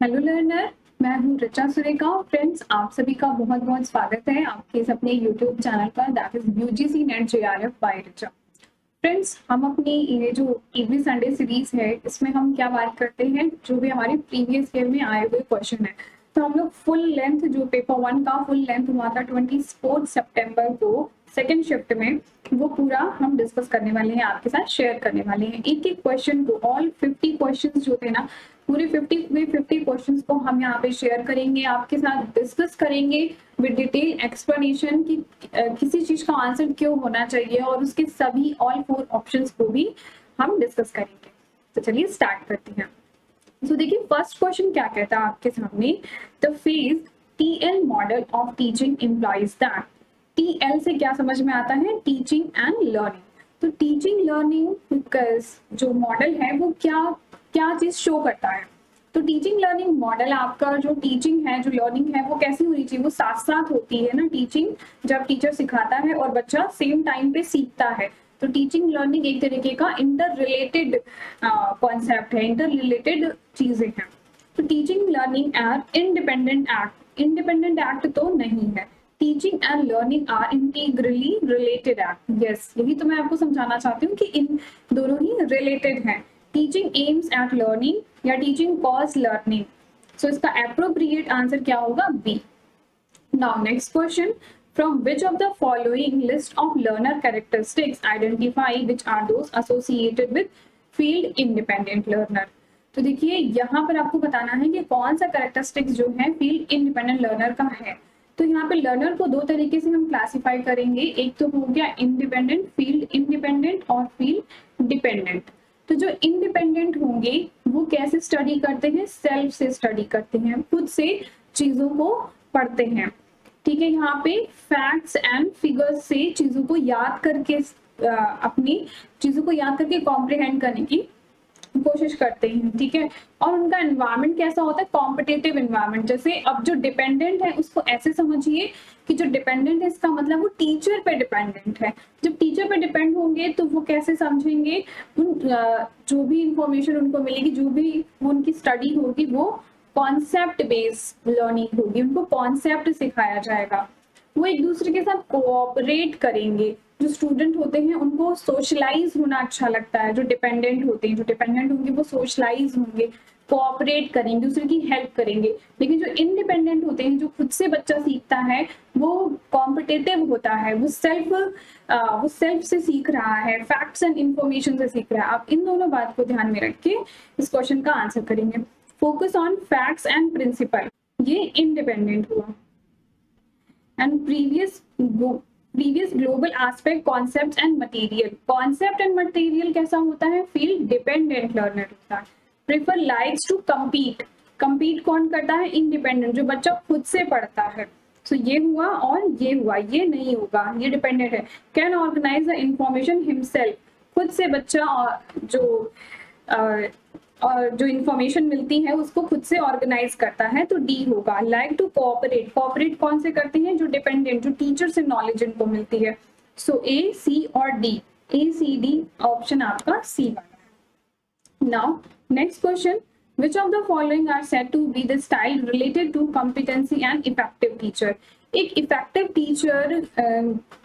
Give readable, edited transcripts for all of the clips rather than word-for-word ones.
Hello learner, मैं हूँ Richa Surekha. Friends, आप सभी का बहुत बहुत स्वागत है आपके इस अपने यूट्यूब चैनल पर, that is UGC NET JRF by Richa. Friends, हम अपनी ये जो एवरी संडे सीरीज है इसमें हम क्या बात करते हैं, जो भी हमारे प्रीवियस ईयर में आए हुए क्वेश्चन है। तो हम लोग फुल लेंथ, जो पेपर 1 का फुल लेंथ हुआ था 24 सितंबर को सेकेंड शिफ्ट में, वो पूरा हम डिस्कस करने वाले हैं, आपके साथ शेयर करने वाले हैं। एक एक क्वेश्चन को, ऑल 50 क्वेश्चन जो थे ना, पूरे 50 क्वेश्चंस को हम यहाँ पे शेयर करेंगे, आपके साथ डिस्कस करेंगे विद डिटेल एक्सप्लेनेशन कि किसी चीज का आंसर क्यों होना चाहिए, और उसके सभी ऑल 4 ऑप्शंस को भी हम डिस्कस करेंगे। तो चलिए स्टार्ट करते हैं। तो देखिए, फर्स्ट क्वेश्चन क्या कहता है आपके सामने, the phase TL model of teaching employees that. TL से क्या समझ में आता है, टीचिंग एंड लर्निंग। तो टीचिंग लर्निंग जो मॉडल है वो क्या क्या चीज शो करता है। तो टीचिंग लर्निंग मॉडल, आपका जो टीचिंग है, जो लर्निंग है, वो कैसी होनी चाहिए, वो साथ साथ होती है ना। टीचिंग जब टीचर सिखाता है और बच्चा सेम टाइम पे सीखता है, तो टीचिंग लर्निंग एक तरीके का इंटर रिलेटेड कॉन्सेप्ट है, इंटर रिलेटेड चीजें हैं। तो teaching learning are independent act, independent act तो नहीं है। Teaching and learning are integrally related act. Yes, यही तो मैं आपको समझाना चाहती हूँ कि इन दोनों ही रिलेटेड हैं। टीचिंग एम्स एट लर्निंग या टीचिंग कॉज लर्निंग। सो इसका एप्रोप्रिएट आंसर क्या होगा, B. Now next question, from which of the following list of learner characteristics identify which are those associated with field independent learner। तो देखिए, यहाँ पर आपको बताना है कि कौन सा कैरेक्टरिस्टिक्स जो है फील्ड इंडिपेंडेंट लर्नर का है। तो यहाँ पे लर्नर को दो तरीके से हम क्लासिफाई करेंगे, एक तो हो गया इंडिपेंडेंट, फील्ड इंडिपेंडेंट, और फील्ड डिपेंडेंट। तो जो इंडिपेंडेंट होंगे वो कैसे स्टडी करते हैं, सेल्फ से स्टडी करते हैं, खुद से चीजों को पढ़ते हैं। ठीक है, यहाँ पे फैक्ट्स एंड फिगर्स से चीजों को याद करके, अपनी चीजों को याद करके कॉम्प्रिहेंड करने की कोशिश करते हैं। ठीक है, और उनका एनवायरनमेंट कैसा होता है, कॉम्पिटेटिव एनवायरनमेंट। जैसे अब जो डिपेंडेंट है उसको ऐसे समझिए कि जो डिपेंडेंट है इसका मतलब वो टीचर पे डिपेंडेंट है। जब टीचर पे डिपेंड होंगे तो वो कैसे समझेंगे, उन जो भी इंफॉर्मेशन उनको मिलेगी, जो भी उनकी स्टडी होगी, वो कॉन्सेप्ट बेस्ड लर्निंग होगी, उनको कॉन्सेप्ट सिखाया जाएगा। वो एक दूसरे के साथ कोऑपरेट करेंगे। जो स्टूडेंट होते हैं उनको सोशलाइज होना अच्छा लगता है, जो डिपेंडेंट होते हैं, जो डिपेंडेंट होंगे वो सोशलाइज होंगे, कोऑपरेट करेंगे, दूसरे की हेल्प करेंगे। लेकिन जो इंडिपेंडेंट होते हैं, जो खुद से बच्चा सीखता है, वो कॉम्पिटेटिव होता है, वो सेल्फ से सीख रहा है, फैक्ट्स एंड इंफॉर्मेशन से सीख रहा है। आप इन दोनों बात को ध्यान में रख के इस क्वेश्चन का आंसर करेंगे। Focus on facts and principle, ये इंडिपेंडेंट हुआ। And previous global aspect, concept and material, concept and material कैसा होता है, फील्ड डिपेंडेंट लर्नर होता है। Prefer likes to compete, compete कौन करता है, इंडिपेंडेंट, जो बच्चा खुद से पढ़ता है। सो ये हुआ और ये हुआ, ये नहीं होगा, ये डिपेंडेंट है। Can organise the information himself, खुद से बच्चा और जो इंफॉर्मेशन मिलती है उसको खुद से ऑर्गेनाइज करता है, तो डी होगा। लाइक टू कोऑपरेट, कोऑपरेट कौन से करते हैं, जो डिपेंडेंट, जो टीचर से नॉलेज इनको मिलती है। सो ए, सी और डी, ए सी डी ऑप्शन आपका सी वाला है। Now next question, which of the following are said to be the style related to competency and effective teacher। एक इफेक्टिव टीचर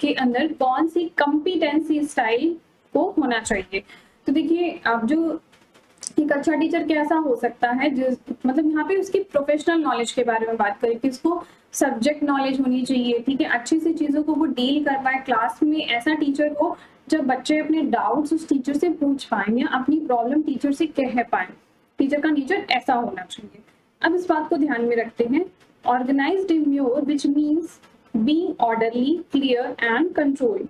के अंदर कौन सी कंपिटेंसी स्टाइल को होना चाहिए। तो देखिए, अब जो एक अच्छा टीचर कैसा हो सकता है, मतलब यहाँ पे उसकी प्रोफेशनल नॉलेज के बारे में बात करें कि उसको सब्जेक्ट नॉलेज होनी चाहिए। ठीक है, अच्छे से चीजों को वो डील कर पाए क्लास में। ऐसा टीचर हो जब बच्चे अपने डाउट्स उस टीचर से पूछ पाए या अपनी प्रॉब्लम टीचर से कह पाए। टीचर का नेचर ऐसा होना चाहिए। अब इस बात को ध्यान में रखते हैं। Organised demure, which means being orderly, clear and control.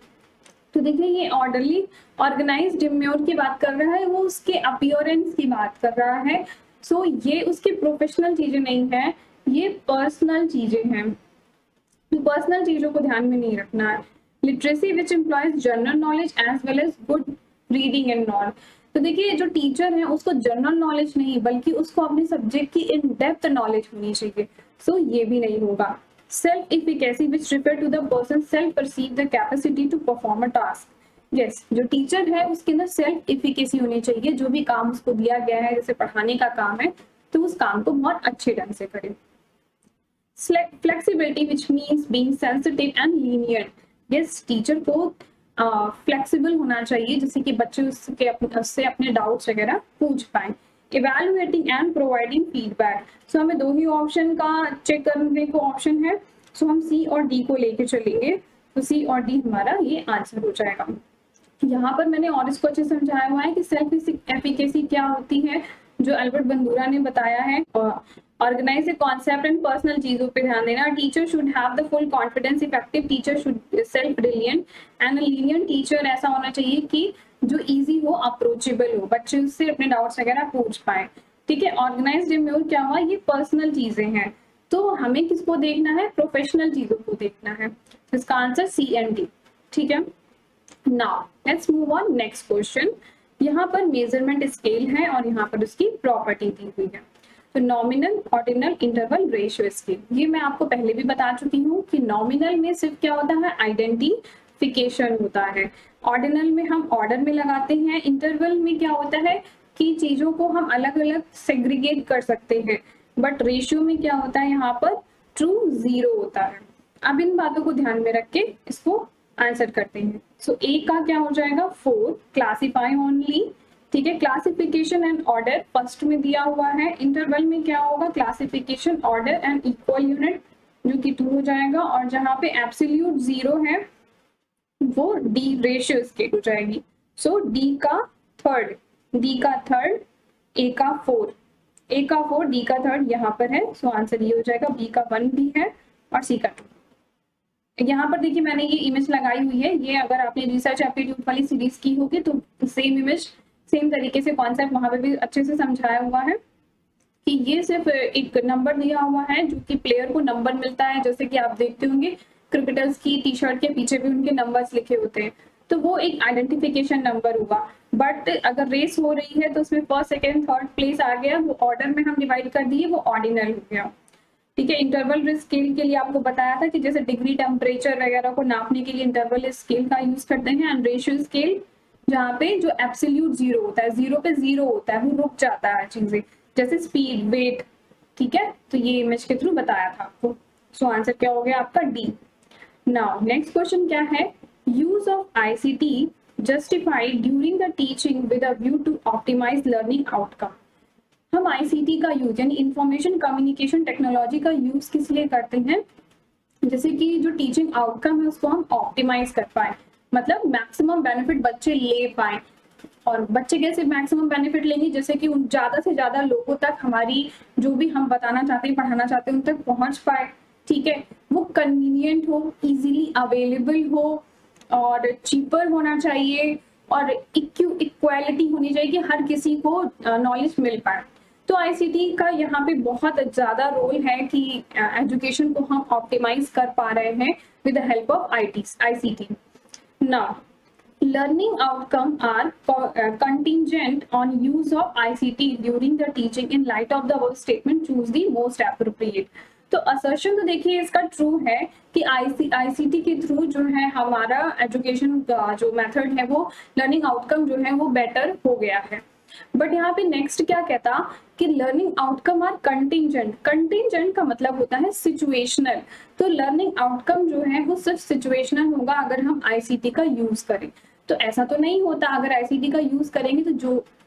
तो देखिए, ये ऑर्डरली, ऑर्गेनाइज्ड डिम्योर की बात कर रहा है, वो उसके अपीयरेंस की बात कर रहा है। सो ये उसकी प्रोफेशनल चीजें नहीं है, ये पर्सनल चीजें हैं। तो पर्सनल चीजों को ध्यान में नहीं रखना है। Literacy which employs general knowledge as well as good reading and non. तो देखिए, जो टीचर है उसको जनरल नॉलेज नहीं, बल्कि उसको अपने सब्जेक्ट की इन डेप्थ नॉलेज होनी चाहिए। सो ये भी नहीं होगा। Self efficacy, which refer to the person self perceive the capacity to perform a task। yes, जो टीचर है उसके अंदर सेल्फ इफिकेसी होनी चाहिए। जो भी काम उसको दिया गया है, जैसे पढ़ाने का काम है, तो उस काम को बहुत अच्छे ढंग से करें। Flexibility which means being sensitive and lenient, yes teacher को फ्लेक्सिबल होना चाहिए जैसे कि बच्चे उससे अपने डाउट्स वगैरह पूछ पाए। इवेलुएटिंग एंड प्रोवाइडिंग फीडबैक, सो हमें दो ही ऑप्शन का चेक करने को ऑप्शन है, सो हम सी और डी को लेके चलेंगे, तो सी और डी हमारा ये आंसर हो जाएगा। यहाँ पर मैंने और इसको अच्छे समझाया हुआ है कि सेल्फ एफिकेसी क्या होती है, जो अल्बर्ट बंदूरा ने बताया है। ऑर्गेनाइज कॉन्सेप्ट एंड पर्सनल चीजों पे ध्यान देना। Teacher should have the full confidence, effective teacher should self reliant and lenient teacher ऐसा होना चाहिए कि जो इजी हो, अप्रोचेबल हो, बच्चे उससे अपने डाउट्स वगैरह पूछ पाए। ठीक है, ऑर्गेनाइज डिम्योर क्या हुआ, ये पर्सनल चीजें हैं, तो हमें किसको देखना है, प्रोफेशनल चीजों को देखना है। इसका आंसर सी एंड डी। ठीक है, now let's move on next question. यहाँ पर मेजरमेंट स्केल है और यहाँ पर उसकी प्रॉपर्टी दी हुई है। तो nominal, ordinal, interval, ratio scale, ये मैं आपको पहले भी बता चुकी हूँ कि नॉमिनल में सिर्फ क्या होता है, आइडेंटिफिकेशन होता है। ऑर्डिनल में हम ऑर्डर में लगाते हैं। इंटरवल में क्या होता है कि चीजों को हम अलग अलग सेग्रीगेट कर सकते हैं। बट रेशियो में क्या होता है, यहाँ पर ट्रू जीरो होता है। अब इन बातों को ध्यान में रख के इसको आंसर करते हैं। सो ए का क्या हो जाएगा, 4, क्लासीफाई ओनली। ठीक है, क्लासिफिकेशन एंड ऑर्डर फर्स्ट में दिया हुआ है। इंटरवल में क्या होगा, classification, order and equal unit, जो कि 2 हो जाएगा। और जहां पे एब्सोल्यूट 0 है वो डी, रेशियो स्केल हो जाएगी। सो डी का थर्ड, ए का 4, डी का थर्ड यहाँ पर है। सो आंसर ये हो जाएगा, बी का 1 भी है और सी का 2। यहाँ पर देखिए मैंने ये इमेज लगाई हुई है, ये अगर आपने रिसर्च एप्टीट्यूड वाली सीरीज की होगी तो सेम इमेज, सेम तरीके से कॉन्सेप्ट वहां पे भी अच्छे से समझाया हुआ है कि ये सिर्फ एक नंबर दिया हुआ है, जो कि प्लेयर को नंबर मिलता है। जैसे कि आप देखते होंगे क्रिकेटर्स की टी शर्ट के पीछे भी उनके नंबर्स लिखे होते हैं, तो वो एक आइडेंटिफिकेशन नंबर होगा। बट अगर रेस हो रही है तो उसमें फर्स्ट, सेकेंड, थर्ड प्लेस आ गया, वो ऑर्डर में हम डिवाइड कर दिए, वो ऑर्डिनल हो गया। ठीक है, इंटरवल स्केल के लिए आपको बताया था कि जैसे डिग्री, टेम्परेचर वगैरह को नापने के लिए इंटरवल स्केल का यूज करते हैं। एंड रेशियो स्केल जहाँ पे जो एब्सोल्यूट 0 होता है, 0 पे 0 होता है, वो रुक जाता है चीजें, जैसे स्पीड, वेट। ठीक है, तो ये इमेज के थ्रू बताया था आपको। सो आंसर क्या हो गया आपका, डी। नाउ नेक्स्ट क्वेश्चन क्या है, use of ICT justified during the teaching with a view to optimise learning outcome. हम आईसीटी का यूज यानी इंफॉर्मेशन कम्युनिकेशन टेक्नोलॉजी का यूज किस लिए करते हैं, जैसे कि जो टीचिंग आउटकम है उसको हम ऑप्टिमाइज कर पाए, मतलब मैक्सिमम बेनिफिट बच्चे ले पाए। और बच्चे कैसे मैक्सिमम बेनिफिट लेंगे, जैसे कि उन ज्यादा से ज्यादा लोगों तक हमारी जो भी हम बताना चाहते हैं, पढ़ाना चाहते हैं, उन तक पहुंच पाए। ठीक है, वो कन्वीनियंट हो, इजीली अवेलेबल हो और चीपर होना चाहिए और इक्वालिटी होनी चाहिए कि हर किसी को नॉलेज मिल पाए। तो आईसीटी का यहाँ पे बहुत ज्यादा रोल है कि एजुकेशन को हम ऑप्टिमाइज कर पा रहे हैं with the help of ICT. Now learning outcome are contingent on use of ICT during the teaching. In light of the above statement, choose the most appropriate. तो असर्शन तो देखिए इसका ट्रू है कि आईसीटी के थ्रू जो है हमारा एजुकेशन का जो मेथड है वो लर्निंग आउटकम जो है वो बेटर हो गया है। बट यहाँ पे नेक्स्ट क्या कहता कि learning outcome are contingent. Contingent का मतलब होता है सिचुएशनल, तो लर्निंग आउटकम जो है वो सिर्फ सिचुएशनल होगा अगर हम आईसीटी का यूज करें। तो ऐसा तो नहीं होता, अगर आईसीटी का यूज करेंगे तो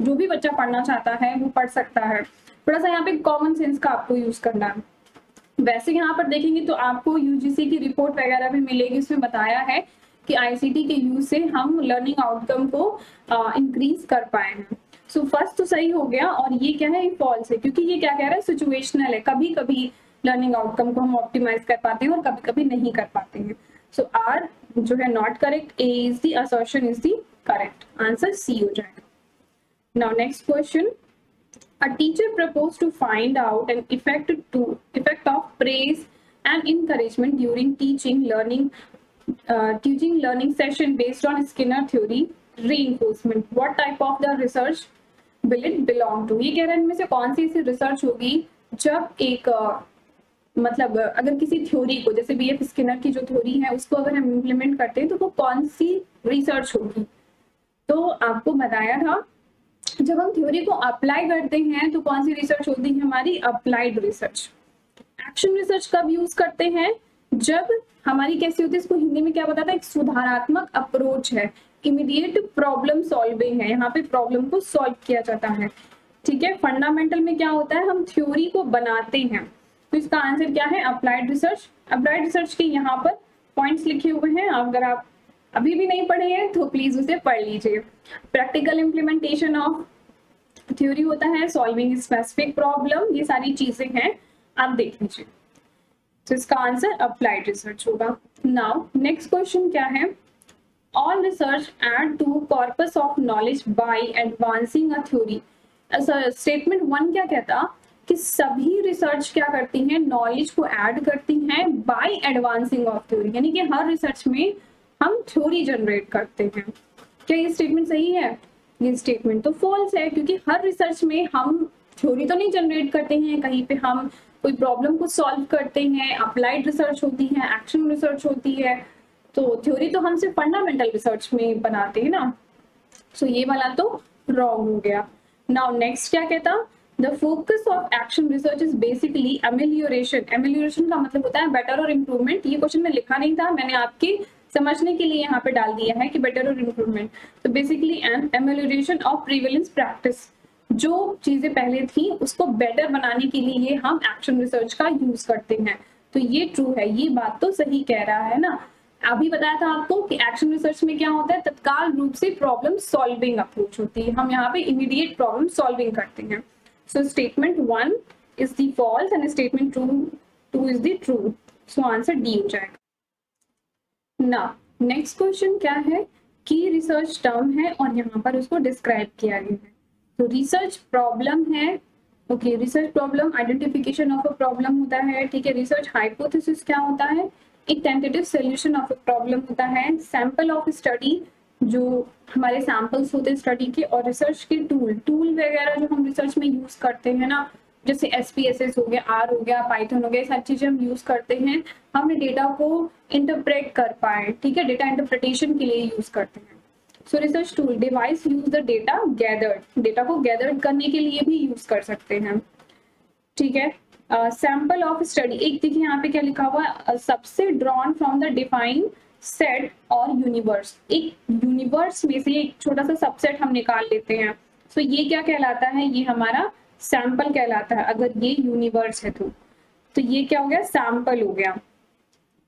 जो भी बच्चा पढ़ना चाहता है वो पढ़ सकता है। थोड़ा सा यहाँ पे कॉमन सेंस का आपको यूज करना है। वैसे यहाँ पर देखेंगे तो आपको यूजीसी की रिपोर्ट वगैरह भी मिलेगी, उसमें बताया है कि आईसीटी के यूज से हम लर्निंग आउटकम को इंक्रीज कर पाए हैं। सो फर्स्ट तो सही हो गया और ये क्या है, फॉल्स है, क्योंकि ये क्या कह रहा है, सिचुएशनल है। कभी कभी लर्निंग आउटकम को हम ऑप्टिमाइज कर पाते हैं और कभी कभी नहीं कर पाते हैं। सो आर जो है not correct, A is the assertion is the correct answer, C हो जाएगा। Now next question, a teacher proposed to find out an effect of praise and encouragement during teaching learning session based on Skinner theory reinforcement. What type of the research will it belong to? ये कह रहे हैं इनमें से कौन सी ऐसी research होगी जब एक मतलब अगर किसी थ्योरी को, जैसे बीएफ स्किनर की जो थ्योरी है उसको अगर हम इम्प्लीमेंट करते हैं तो वो कौन सी रिसर्च होगी। तो आपको बताया था जब हम थ्योरी को अप्लाई करते हैं तो कौन सी रिसर्च होती है हमारी? Applied research. एक्शन रिसर्च कब यूज करते हैं? जब हमारी कैसी होती है, इसको हिंदी में क्या बताता है, एक सुधारात्मक अप्रोच है, इमीडिएट प्रॉब्लम सॉल्विंग है, यहाँ पे प्रॉब्लम को सॉल्व किया जाता है। ठीक है, फंडामेंटल में क्या होता है, हम थ्योरी को बनाते हैं। तो इसका आंसर क्या है? Applied research. अप्लाइड रिसर्च के यहाँ पर पॉइंट्स लिखे हुए हैं, अगर आप अभी भी नहीं पढ़े हैं तो प्लीज उसे पढ़ लीजिए। प्रैक्टिकल इम्प्लीमेंटेशन ऑफ थ्योरी होता है, सॉल्विंग स्पेसिफिक प्रॉब्लम, ये सारी चीजें हैं, आप देख लीजिए। तो इसका आंसर अप्लाइड रिसर्च होगा। नाउ नेक्स्ट क्वेश्चन क्या है? All research add to corpus of knowledge by advancing a theory. Statement 1 क्या कहता कि सभी रिसर्च क्या करती हैं? नॉलेज को ऐड करती हैं बाय एडवांसिंग ऑफ थ्योरी, यानी कि हर रिसर्च में हम थ्योरी जनरेट करते हैं। क्या ये स्टेटमेंट सही है? ये स्टेटमेंट तो फॉल्स है, क्योंकि हर रिसर्च में हम थ्योरी तो नहीं जनरेट करते हैं, कहीं पे हम कोई प्रॉब्लम को सॉल्व करते हैं। अप्लाइड रिसर्च होती है, एक्शन रिसर्च होती है, तो थ्योरी तो हम सिर्फ फंडामेंटल रिसर्च में बनाते हैं ना। सो ये वाला तो रॉन्ग हो गया। नाउ नेक्स्ट क्या कहता? The focus of action research is basically एमेलियोरेशन। एमेलियोरेशन का मतलब होता है बेटर और इम्प्रूवमेंट। ये क्वेश्चन में लिखा नहीं था, मैंने आपके समझने के लिए यहाँ पे डाल दिया है कि बेटर और इम्प्रूवमेंट। तो basically an amelioration of prevalence practice, जो चीजें पहले थी उसको बेटर बनाने के लिए हम एक्शन रिसर्च का यूज करते हैं। तो ये ट्रू है, ये बात तो सही कह रहा है ना। अभी बताया था आपको कि एक्शन रिसर्च में क्या होता है, तत्काल रूप से प्रॉब्लम सॉल्विंग अप्रोच होती है, हम यहाँ पे इमीडिएट प्रॉब्लम सॉल्विंग करते हैं। So statement 1 is the false and statement 2 is the true. So answer D हो जाएगा। ना नेक्स्ट क्वेश्चन क्या है? की रिसर्च टर्म है और यहाँ पर उसको डिस्क्राइब किया गया है। तो रिसर्च प्रॉब्लम है, okay, research problem identification of a problem होता है, ठीक है। रिसर्च हाइपोथेसिस क्या होता है? एक tentative solution of a problem होता है। सैंपल ऑफ स्टडी, जो हमारे सैंपल्स होते हैं स्टडी के, और रिसर्च के टूल वगैरह जो हम रिसर्च में यूज करते हैं ना, जैसे SPSS हो गया, R हो गया, पाइथन हो गया, सारी चीजें हम यूज करते हैं, हमने डेटा को इंटरप्रेट कर पाए, ठीक है, डेटा इंटरप्रिटेशन के लिए यूज करते हैं। सो research tool device use the data gathered, data को गैदर्ड करने के लिए भी यूज कर सकते हैं, ठीक है। सैंपल ऑफ स्टडी, एक देखिए यहाँ पे क्या लिखा हुआ, सबसे drawn from the defined set और यूनिवर्स, एक यूनिवर्स में से एक छोटा सा सबसेट हम निकाल लेते हैं। सो ये क्या कहलाता है? ये हमारा सैंपल कहलाता है, अगर ये यूनिवर्स है तो ये क्या हो गया? सैंपल हो गया।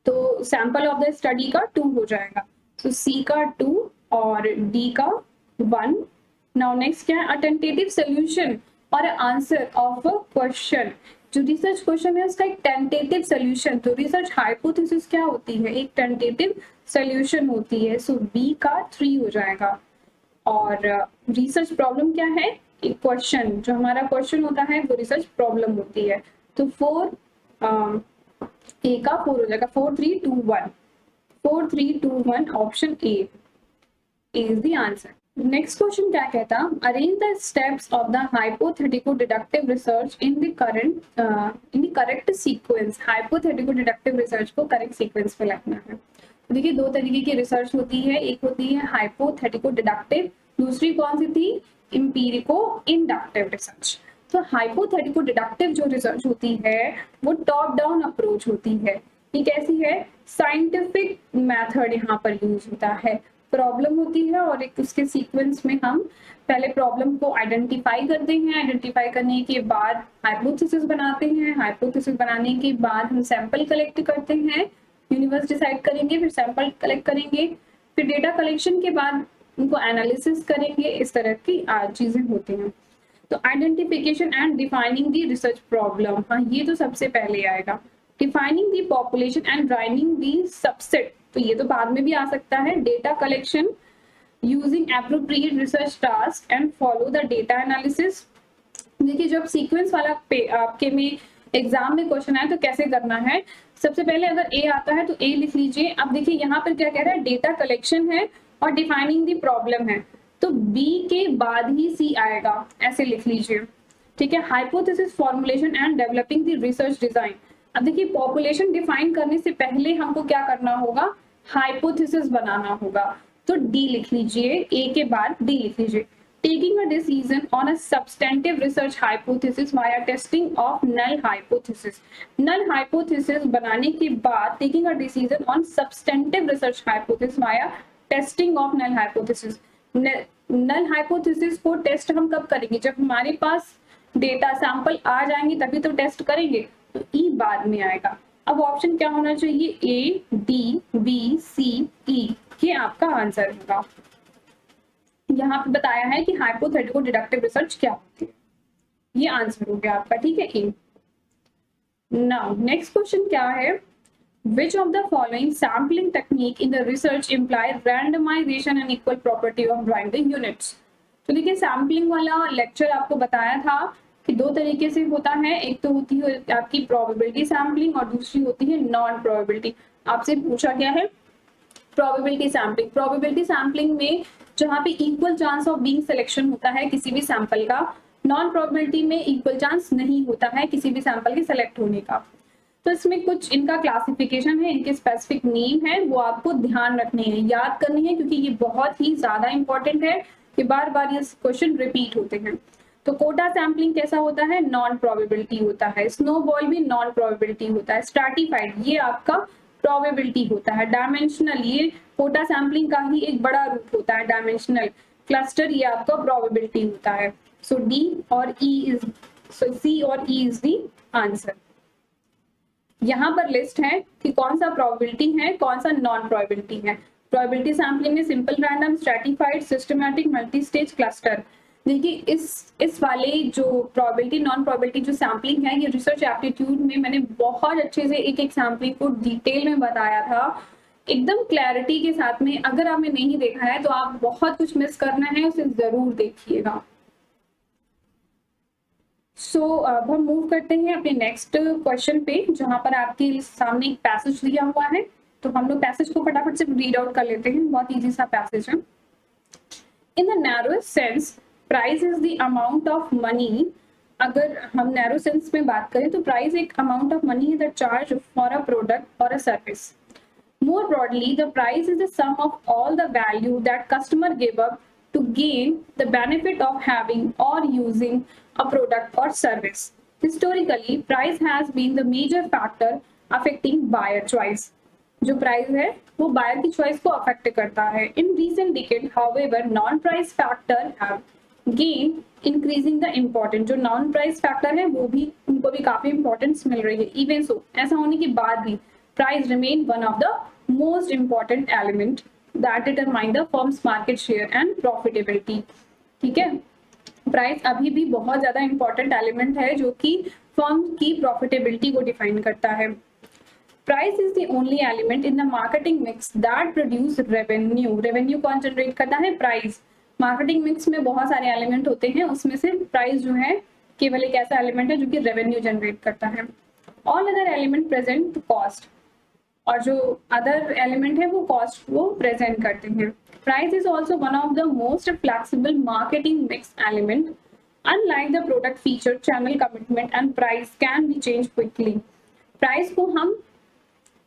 तो सैंपल ऑफ द स्टडी का 2 हो जाएगा। सो C का 2 और D का 1। नाउ नेक्स्ट क्या है? अ टेंटेटिव सोल्यूशन और आंसर ऑफ अ क्वेश्चन, जो रिसर्च क्वेश्चन है उसका एक टेंटेटिव सोल्यूशन। तो रिसर्च हाइपोथेसिस क्या होती है? एक टेंटेटिव सोल्यूशन होती है। सो B का 3 हो जाएगा। और रिसर्च प्रॉब्लम क्या है? एक क्वेश्चन, जो हमारा क्वेश्चन होता है वो रिसर्च प्रॉब्लम होती है। तो 4 A का 4 हो जाएगा। 4 3 2 1, 4 3 2 1, option A is the answer. Next question क्या कहता? Arrange the steps of the hypothetico deductive research in the correct sequence. Hypothetico deductive research को करेक्ट सीक्वेंस पे लिखना है। देखिए 2 तरीके की रिसर्च होती है, एक होती है हाइपोथेटिको डिडक्टिव, दूसरी कौन सी थी? एम्पिरिको इंडक्टिव रिसर्च। तो हाइपोथेटिको डिडक्टिव जो रिसर्च होती है वो टॉप डाउन अप्रोच होती है। ये कैसी है? साइंटिफिक मेथड यहाँ पर यूज होता है। प्रॉब्लम होती है और एक उसके सीक्वेंस में हम पहले प्रॉब्लम को आइडेंटिफाई करते हैं, आइडेंटिफाई करने के बाद हाइपोथेसिस बनाते हैं, हाइपोथेसिस बनाने के बाद हम सैंपल कलेक्ट करते हैं, यूनिवर्स डिसाइड करेंगे, फिर सैंपल कलेक्ट करेंगे, फिर डेटा कलेक्शन के बाद उनको एनालिसिस करेंगे। इस तरह की चीजें होती हैं। तो identification and defining the research problem, हाँ ये तो सबसे पहले आएगा। Defining the population and driving the subset, तो ये तो बाद में भी आ सकता है। Data collection using appropriate research task and follow the data analysis. देखिए जब सीक्वेंस वाला आपके में एग्जाम में क्वेश्चन आए तो कैसे करना है? सबसे पहले अगर A आता है तो A लिख लीजिए। अब देखिए यहाँ पर क्या कह रहा है? डेटा कलेक्शन है और डिफाइनिंग द प्रॉब्लम है, तो B के बाद ही C आएगा, ऐसे लिख लीजिए, ठीक है। Hypothesis formulation and developing the research design. अब देखिए पॉपुलेशन डिफाइन करने से पहले हमको क्या करना होगा? हाइपोथेसिस बनाना होगा, तो D लिख लीजिए, A के बाद D लिख लीजिए। taking a decision on a substantive research hypothesis via testing of null hypothesis. null hypothesis बनाने के बाद taking a decision on substantive research hypothesis via testing of null hypothesis. null hypothesis को test हम कब करेंगे? जब हमारे पास डेटा सैंपल आ जाएंगे तभी तो टेस्ट करेंगे, तो ई बाद में आएगा। अब ऑप्शन क्या होना चाहिए? ए, डी, बी, सी, ई, ये आपका आंसर होगा। यहाँ पे बताया है कि हाइपोथेटिको डिडक्टिव रिसर्च क्या होती है, ये आंसर हो गया आपका, ठीक है, ए। नाउ नेक्स्ट क्वेश्चन क्या है? Which of the following sampling technique in the research imply randomization and equal property of drawing the units? तो देखिए सैम्पलिंग वाला लेक्चर आपको बताया था कि दो तरीके से होता है, एक तो होती है आपकी प्रोबेबिलिटी सैम्पलिंग और दूसरी होती है नॉन प्रोबेबिलिटी। आपसे पूछा गया है प्रोबेबिलिटी सैम्पलिंग। प्रोबेबिलिटी सैम्पलिंग में जहाँ पे equal chance of being selection होता है किसी भी सैंपल का, नॉन प्रोबेबिलिटी में इक्वल चांस नहीं होता है किसी भी सैंपल के सिलेक्ट होने का। तो इसमें कुछ इनका क्लासिफिकेशन है, इनके स्पेसिफिक नेम है, वो आपको ध्यान रखने हैं, याद करनी है, क्योंकि ये बहुत ही ज्यादा इंपॉर्टेंट है कि बार बार ये क्वेश्चन रिपीट होते हैं। तो कोटा सैम्पलिंग कैसा होता है? नॉन प्रोबेबिलिटी होता है। स्नोबॉल भी नॉन प्रोबेबिलिटी होता है। स्ट्रैटिफाइड ये आपका प्रोबेबिलिटी होता है। डायमेंशनल ये कोटा सैम्पलिंग का ही एक बड़ा रूप होता है, डायमेंशनल। क्लस्टर ये आपका प्रोबेबिलिटी होता है। सो डी और ई इज, सो सी और ई इज द आंसर। यहाँ पर लिस्ट है कि कौन सा प्रोबेबिलिटी है, कौन सा नॉन प्रोबेबिलिटी है। प्रोबेबिलिटी सैम्पलिंग में simple random, stratified, systematic, multi stage, cluster. देखिए इस वाले जो प्रोबेबिलिटी नॉन प्रोबेबिलिटी जो सैम्पलिंग है, ये रिसर्च एप्टीट्यूड में मैंने बहुत अच्छे से एक एक सैम्पलिंग को डिटेल में बताया था, एकदम क्लैरिटी के साथ में। अगर आपने नहीं देखा है तो आप बहुत कुछ मिस करना है, उसे जरूर देखिएगा। सो अब हम मूव करते हैं अपने नेक्स्ट क्वेश्चन पे, जहां पर आपके सामने एक पैसेज दिया हुआ है। तो हम लोग पैसेज को फटाफट से रीड आउट कर लेते हैं, बहुत इजी सा पैसेज है। In the narrowest sense price is the amount of money. अगर हम नैरो सेंस में बात करें तो प्राइस एक अमाउंट ऑफ मनी है that charge for a product or a service. More broadly, the price is the sum of all the value that customer give up to gain the benefit of having or using a product or service. Historically, price has been the major factor affecting buyer choice. जो price है वो buyer की choice को affect करता है। In recent decade however non price factor have gain increasing the important. जो non price factor है वो भी, उनको भी काफी इंपॉर्टेंस मिल रही है। इवन सो ऐसा होने के बाद भी price remain one of the most important element that determine the firm's market share and profitability. ठीक है, प्राइस अभी भी बहुत ज्यादा इंपॉर्टेंट एलिमेंट है जो कि फर्म की प्रॉफिटेबिलिटी को डिफाइन करता है। Price is the only element in the marketing mix that produce revenue. Revenue कौन जनरेट करता है? प्राइस। मार्केटिंग मिक्स में बहुत सारे एलिमेंट होते हैं, उसमें से प्राइस जो है केवल एक ऐसा एलिमेंट है जो कि रेवेन्यू जनरेट करता है। All other element present cost, और जो अदर एलिमेंट है वो कॉस्ट को प्रेजेंट करते हैं। Price is also one of the most flexible marketing mix element. Unlike the product feature, channel commitment and price can be change quickly. Price को हम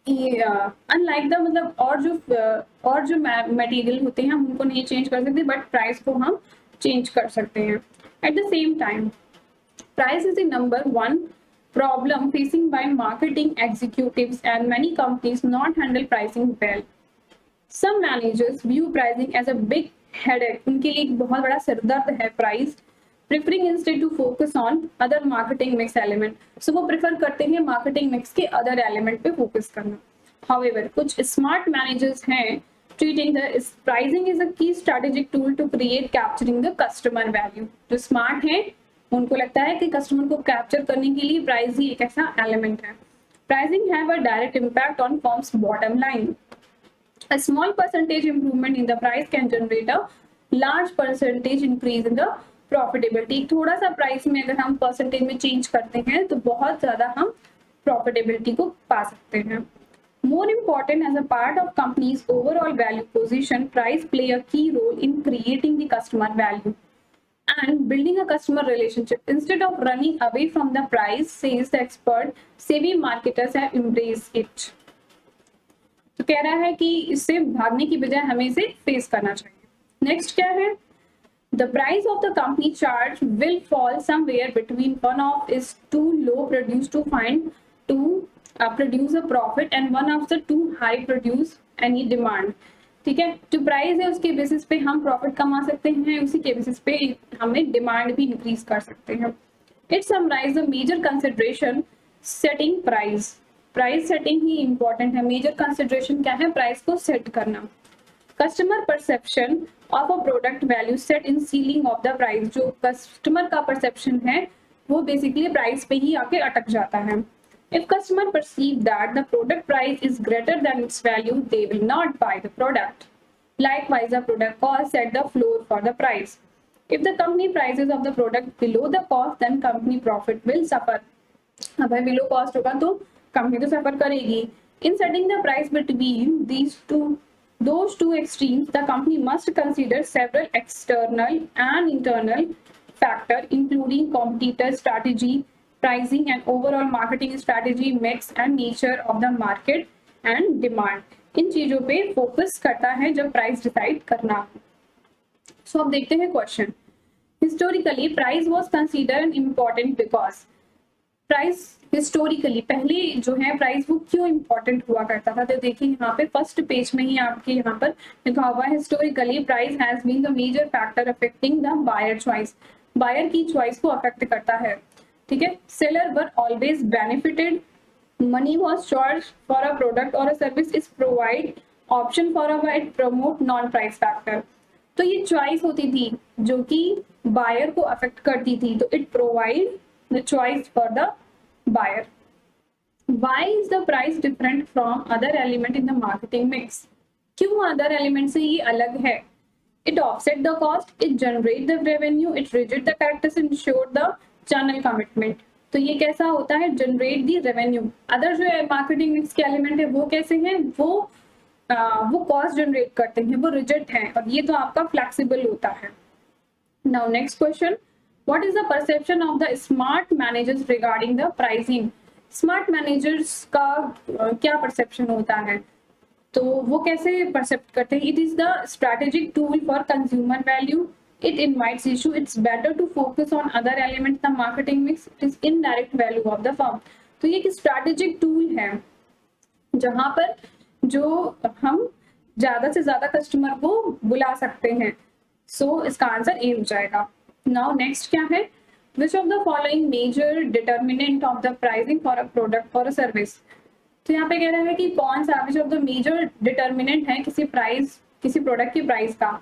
unlike the मतलब और जो मटेरियल होते हैं हम उनको नहीं चेंज कर सकते, बट प्राइस को हम चेंज कर सकते हैं। At the same time price is the number one problem facing by marketing executives, and many companies not handle pricing well. Some managers view pricing as a big headache. उनके लिए एक बहुत बड़ा सिरदर्द है price, preferring instead to focus on other marketing mix element. So वो prefer करते हैं मार्केटिंग मिक्स के अदर एलिमेंट पे फोकस करना। However, कुछ स्मार्ट मैनेजर्स हैं treating the pricing is a key strategic tool to create capturing the customer value. जो smart है उनको लगता है कि कस्टमर को कैप्चर करने के लिए प्राइस ही एक ऐसा एलिमेंट है। Pricing have a direct impact on firms bottom line. A small percentage improvement in the price can generate a large percentage increase in the profitability. थोड़ा सा प्राइस में अगर हम परसेंटेज में चेंज करते हैं तो बहुत ज्यादा हम प्रॉफिटेबिलिटी को पा सकते हैं। More important, as a part of company's overall value position, price play a key role in creating the customer value and building a customer relationship. Instead of running away from the price, says the expert, savvy marketers have embraced it. तो कह रहा है कि इससे भागने की बजाय हमें इसे फेस करना चाहिए। नेक्स्ट क्या है? The price of the company charge will fall somewhere between one of is too low produce to find to produce a profit and one of the too high produce any demand. ठीक है, जो price है उसके basis पे हम profit कमा सकते हैं, उसी के बेसिस पे हमें डिमांड भी इंक्रीज कर सकते हैं. It summarise the major consideration setting price. Price setting ही इंपॉर्टेंट है. मेजर कंसिडरेशन क्या है? प्राइस को सेट करना. Customer perception of a product value set in ceiling of the price. जो कस्टमर का परसेप्शन है वो बेसिकली प्राइस पे ही आके अटक जाता है. If customer perceive that the product price is greater than its value, they will not buy the product. Likewise, the product cost set the floor for the price. If the company prices of the product below the cost, then company profit will suffer. अब below cost होगा तो company तो suffer करेगी. In setting the price between those two extremes, the company must consider several external and internal factors, including competitor strategy, pricing and overall marketing strategy, mix and nature of the market and demand. इन चीजों पे focus करता है जब price decide करना. सो अब देखते हैं question. Historically price was considered important because. Price historically पहले जो है प्राइस वो क्यों इंपॉर्टेंट हुआ करता था? तो देखिए यहाँ पे फर्स्ट पेज में ही आपके यहाँ पर लिखा हुआ है historically price has been the major factor affecting the buyer choice. Buyer की चॉइस को अफेक्ट करता है. ठीक है. Seller were always benefited. Money was charge for a product or a service is provide option for a it promote non price factor. तो ये choice होती थी जो कि बायर को अफेक्ट करती थी. तो it provide the choice for the buyer. Why is the price different from other element in the marketing mix? क्यों अदर एलिमेंट से ये अलग है? It offset the cost, it generate the revenue, it rigid the characters, ensure the channel commitment. तो ये कैसा होता है? Generate the revenue. अदर जो मार्केटिंग मिक्स के एलिमेंट है वो कैसे हैं? वो कॉस्ट जनरेट करते हैं, वो रिजिड हैं, और ये तो आपका फ्लेक्सिबल होता है. Now next question. What is the perception of the smart managers regarding the pricing? Smart managers का क्या परसेप्शन होता है? तो वो कैसे परसेप्ट करते हैं? It is the strategic tool for consumer value. It invites issue. It's better to focus on other elements the marketing mix. It is indirect value of the firm. तो ये एक स्ट्रैटेजिक टूल है जहां पर जो हम ज्यादा से ज्यादा कस्टमर को बुला सकते हैं. सो इसका आंसर ए हो जाएगा. नाउ नेक्स्ट क्या है? Which of the following major determinant of the pricing for a product or a service? तो यहाँ पे कह रहा है कि कौन सा which of the major determinant है किसी प्रोडक्ट की प्राइस का?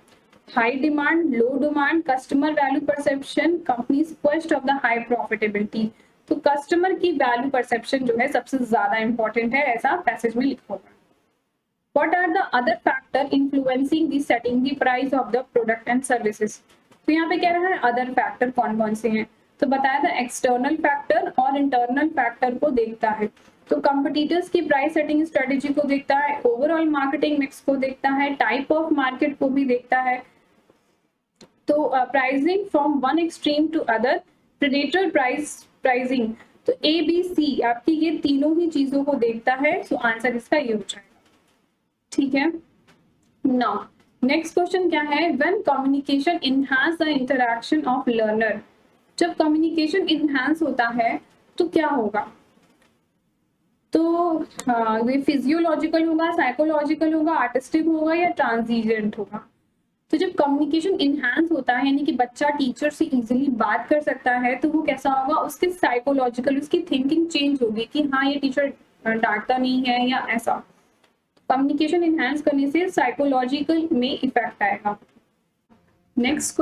High demand, low demand, customer value perception, companies quest of the high profitability. तो कस्टमर की वैल्यू परसेप्शन जो है सबसे ज्यादा इंपॉर्टेंट है, ऐसा पैसेज में लिखा हुआ है. What are the other factor influencing the setting the price of the product and services? तो यहाँ पे कह रहा है अदर फैक्टर कौन कौन से हैं. तो बताया था एक्सटर्नल फैक्टर और इंटरनल फैक्टर को देखता है. तो कंपटीटर्स की प्राइस सेटिंग स्ट्रेटेजी को देखता है, ओवरऑल मार्केटिंग मिक्स को देखता है, टाइप ऑफ मार्केट को भी देखता है. तो pricing from one extreme to other, predator pricing. तो ए बी सी आपकी ये तीनों ही चीजों को देखता है. सो आंसर इसका ये हो जाएगा. ठीक है. नाउ नेक्स्ट क्वेश्चन क्या है? When communication enhance the interaction of learner. जब कम्युनिकेशन इनहांस होता है तो क्या होगा? तो ये फिजियोलॉजिकल होगा, साइकोलॉजिकल होगा, आर्टिस्टिक होगा या ट्रांजिजेंट होगा? तो जब कम्युनिकेशन इनहांस होता है यानी कि बच्चा टीचर से इजीली बात कर सकता है तो वो कैसा होगा? उसके साइकोलॉजिकल उसकी थिंकिंग चेंज होगी कि हाँ ये टीचर डांटता नहीं है या ऐसा. कम्युनिकेशन इनहांस करने से साइकोलॉजिकल में इफेक्ट आएगा. Next